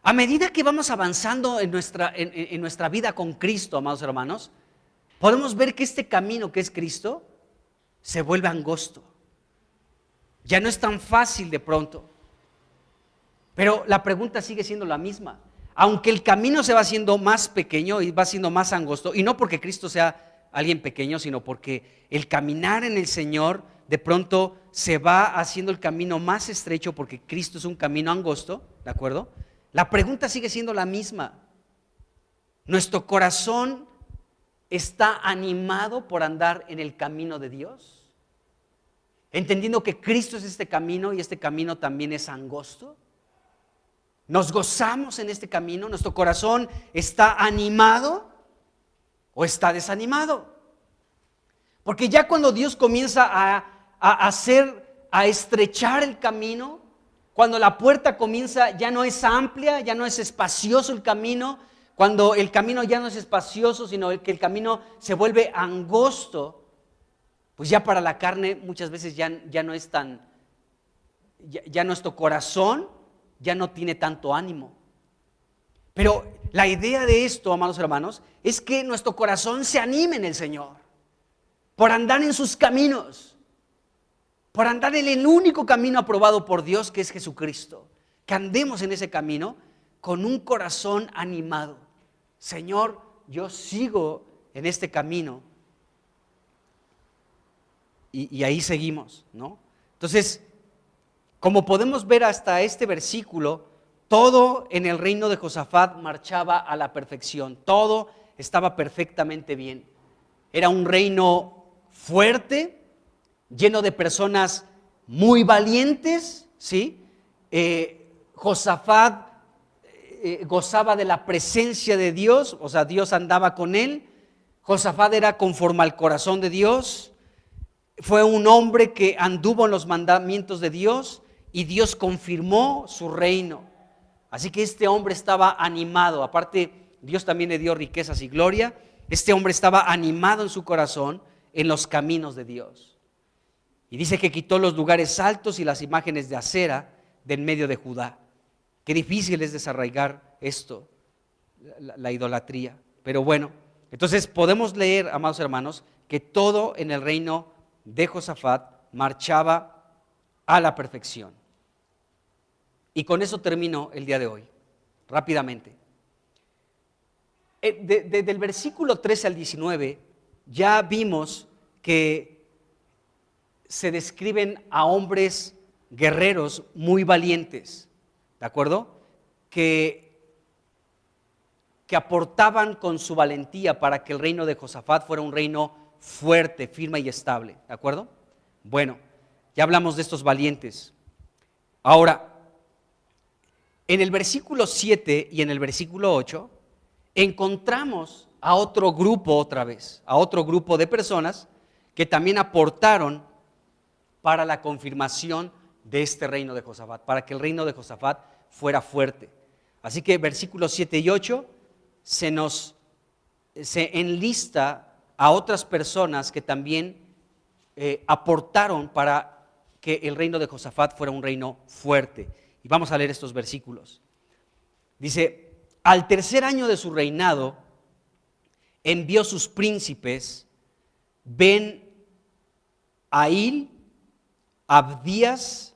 A medida que vamos avanzando en nuestra vida con Cristo, amados hermanos, podemos ver que este camino que es Cristo se vuelve angosto. Ya no es tan fácil de pronto. Pero la pregunta sigue siendo la misma. Aunque el camino se va haciendo más pequeño y va siendo más angosto, y no porque Cristo sea alguien pequeño, sino porque el caminar en el Señor de pronto se va haciendo el camino más estrecho porque Cristo es un camino angosto, ¿de acuerdo? La pregunta sigue siendo la misma. ¿Nuestro corazón está animado por andar en el camino de Dios? Entendiendo que Cristo es este camino y este camino también es angosto. ¿Nos gozamos en este camino? ¿Nuestro corazón está animado o está desanimado? Porque ya cuando Dios comienza a estrechar el camino, cuando la puerta comienza, ya no es amplia, ya no es espacioso el camino, cuando el camino ya no es espacioso, sino que el camino se vuelve angosto, pues ya para la carne muchas veces ya no es tan, ya nuestro corazón ya no tiene tanto ánimo. Pero la idea de esto, amados hermanos, es que nuestro corazón se anime en el Señor, por andar en sus caminos, por andar en el único camino aprobado por Dios, que es Jesucristo. Que andemos en ese camino con un corazón animado. Señor, yo sigo en este camino. Y ahí seguimos, ¿no? Entonces, como podemos ver hasta este versículo, todo en el reino de Josafat marchaba a la perfección. Todo estaba perfectamente bien. Era un reino fuerte, lleno de personas muy valientes, ¿sí? Josafat gozaba de la presencia de Dios, o sea, Dios andaba con él. Josafat era conforme al corazón de Dios. Fue un hombre que anduvo en los mandamientos de Dios y Dios confirmó su reino. Así que este hombre estaba animado. Aparte, Dios también le dio riquezas y gloria. Este hombre estaba animado en su corazón en los caminos de Dios. Y dice que quitó los lugares altos y las imágenes de acera del medio de Judá. Qué difícil es desarraigar esto, la idolatría. Pero bueno, entonces podemos leer, amados hermanos, que todo en el reino de Josafat marchaba a la perfección. Y con eso termino el día de hoy, rápidamente. Desde el versículo 13 al 19 ya vimos que se describen a hombres guerreros muy valientes, ¿de acuerdo? Que aportaban con su valentía para que el reino de Josafat fuera un reino fuerte, firme y estable, ¿de acuerdo? Bueno, ya hablamos de estos valientes. Ahora, en el versículo 7 y en el versículo 8 encontramos a otro grupo otra vez, a otro grupo de personas que también aportaron para la confirmación de este reino de Josafat, para que el reino de Josafat fuera fuerte. Así que versículos 7 y 8 se enlista a otras personas que también aportaron para que el reino de Josafat fuera un reino fuerte. Y vamos a leer estos versículos. Dice: al tercer año de su reinado, envió sus príncipes Ben-Ail, Abdías,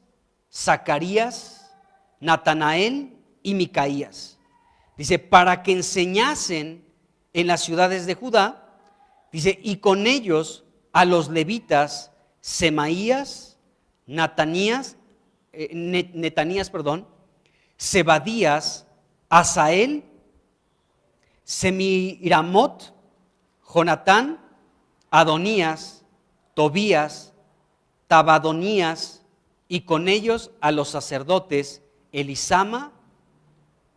Zacarías, Natanael y Micaías. Dice, para que enseñasen en las ciudades de Judá. Dice, y con ellos a los levitas Semaías, Netanías, Zebadías, Asael, Semiramot, Jonatán, Adonías, Tobías, Tabadonías, y con ellos a los sacerdotes Elisama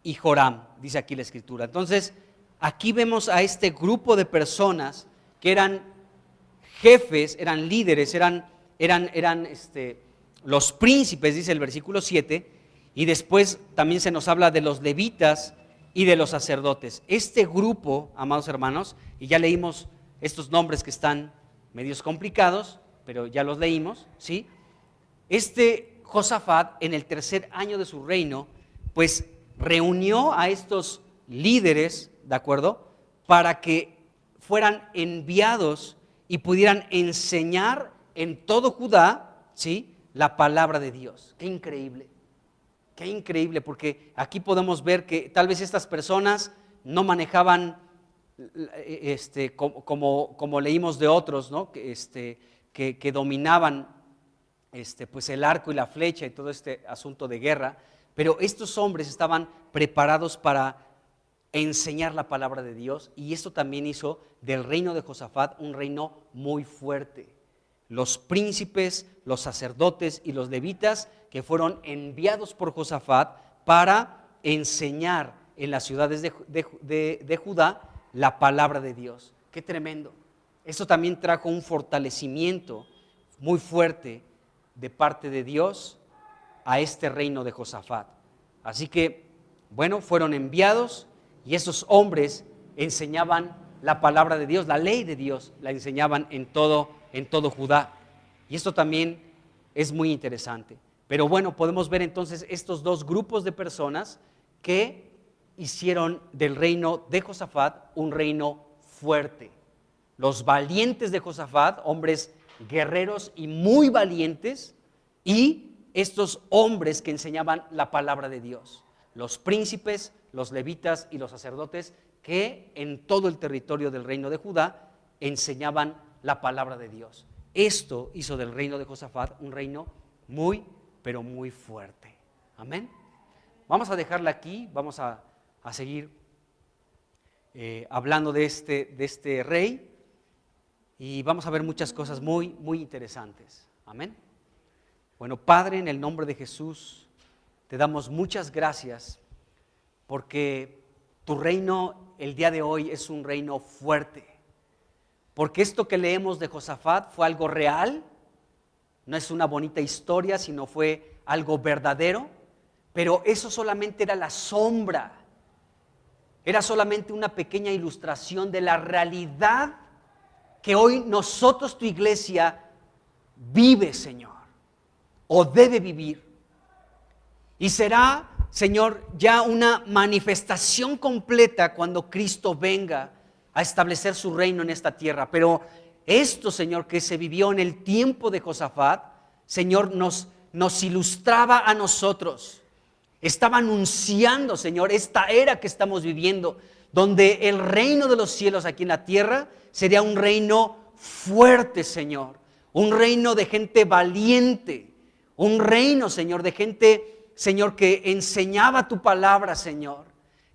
y Joram, dice aquí la escritura. Entonces, aquí vemos a este grupo de personas que eran jefes, eran líderes, eran los príncipes, dice el versículo 7, y después también se nos habla de los levitas y de los sacerdotes. Este grupo, amados hermanos, y ya leímos estos nombres que están medios complicados, pero ya los leímos, ¿sí? Este Josafat, en el tercer año de su reino, pues reunió a estos líderes, ¿de acuerdo?, para que fueran enviados y pudieran enseñar en todo Judá, ¿sí?, la palabra de Dios. Qué increíble, porque aquí podemos ver que tal vez estas personas no manejaban como leímos de otros, ¿no?, que dominaban pues el arco y la flecha y todo este asunto de guerra, pero estos hombres estaban preparados para enseñar la palabra de Dios, y esto también hizo del reino de Josafat un reino muy fuerte. Los príncipes, los sacerdotes y los levitas que fueron enviados por Josafat para enseñar en las ciudades de Judá la palabra de Dios. Qué tremendo. Esto también trajo un fortalecimiento muy fuerte de parte de Dios a este reino de Josafat. Así que, bueno, fueron enviados y esos hombres enseñaban la palabra de Dios, la ley de Dios, la enseñaban en todo Judá. Y esto también es muy interesante. Pero bueno, podemos ver entonces estos dos grupos de personas que hicieron del reino de Josafat un reino fuerte. Los valientes de Josafat, hombres guerreros y muy valientes, y estos hombres que enseñaban la palabra de Dios, los príncipes, los levitas y los sacerdotes que en todo el territorio del reino de Judá enseñaban la palabra de Dios. Esto hizo del reino de Josafat un reino muy, pero muy fuerte. Amén. Vamos a dejarla aquí, vamos a seguir hablando de este rey, y vamos a ver muchas cosas muy, muy interesantes. Amén. Bueno, Padre, en el nombre de Jesús, te damos muchas gracias porque tu reino el día de hoy es un reino fuerte. Porque esto que leemos de Josafat fue algo real, no es una bonita historia, sino fue algo verdadero, pero eso solamente era la sombra, era solamente una pequeña ilustración de la realidad que hoy nosotros, tu iglesia, vive, Señor, o debe vivir. Y será, Señor, ya una manifestación completa cuando Cristo venga a establecer su reino en esta tierra. Pero esto, Señor, que se vivió en el tiempo de Josafat, Señor, nos ilustraba a nosotros. Estaba anunciando, Señor, esta era que estamos viviendo, donde el reino de los cielos aquí en la tierra sería un reino fuerte, Señor. Un reino de gente valiente. Un reino, Señor, de gente, Señor, que enseñaba tu palabra, Señor.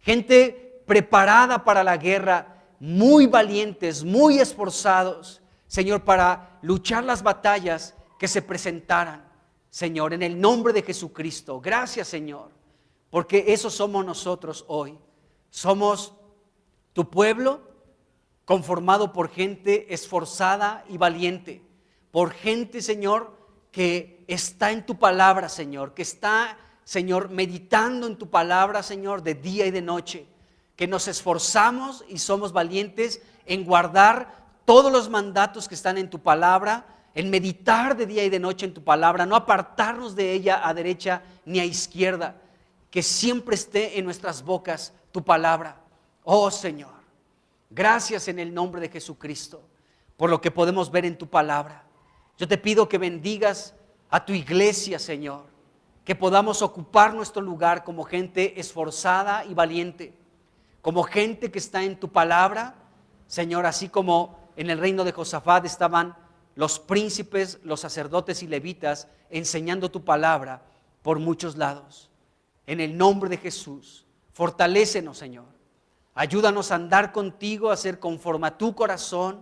Gente preparada para la guerra, muy valientes, muy esforzados, Señor, para luchar las batallas que se presentaran, Señor, en el nombre de Jesucristo. Gracias, Señor, porque eso somos nosotros hoy. Somos tu pueblo conformado por gente esforzada y valiente, por gente, Señor, que está en tu palabra, Señor, que está, Señor, meditando en tu palabra, Señor, de día y de noche, que nos esforzamos y somos valientes en guardar todos los mandatos que están en tu palabra, en meditar de día y de noche en tu palabra, no apartarnos de ella a derecha ni a izquierda, que siempre esté en nuestras bocas tu palabra. Oh Señor, gracias en el nombre de Jesucristo por lo que podemos ver en tu palabra. Yo te pido que bendigas a tu iglesia, Señor, que podamos ocupar nuestro lugar como gente esforzada y valiente, como gente que está en tu palabra, Señor, así como en el reino de Josafat estaban los príncipes, los sacerdotes y levitas enseñando tu palabra por muchos lados. En el nombre de Jesús, fortalécenos, Señor. Ayúdanos a andar contigo, a ser conforme a tu corazón,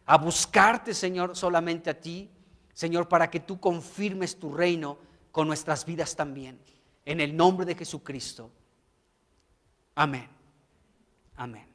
a buscarte, Señor, solamente a ti, Señor, para que tú confirmes tu reino con nuestras vidas también. En el nombre de Jesucristo. Amén. Amén.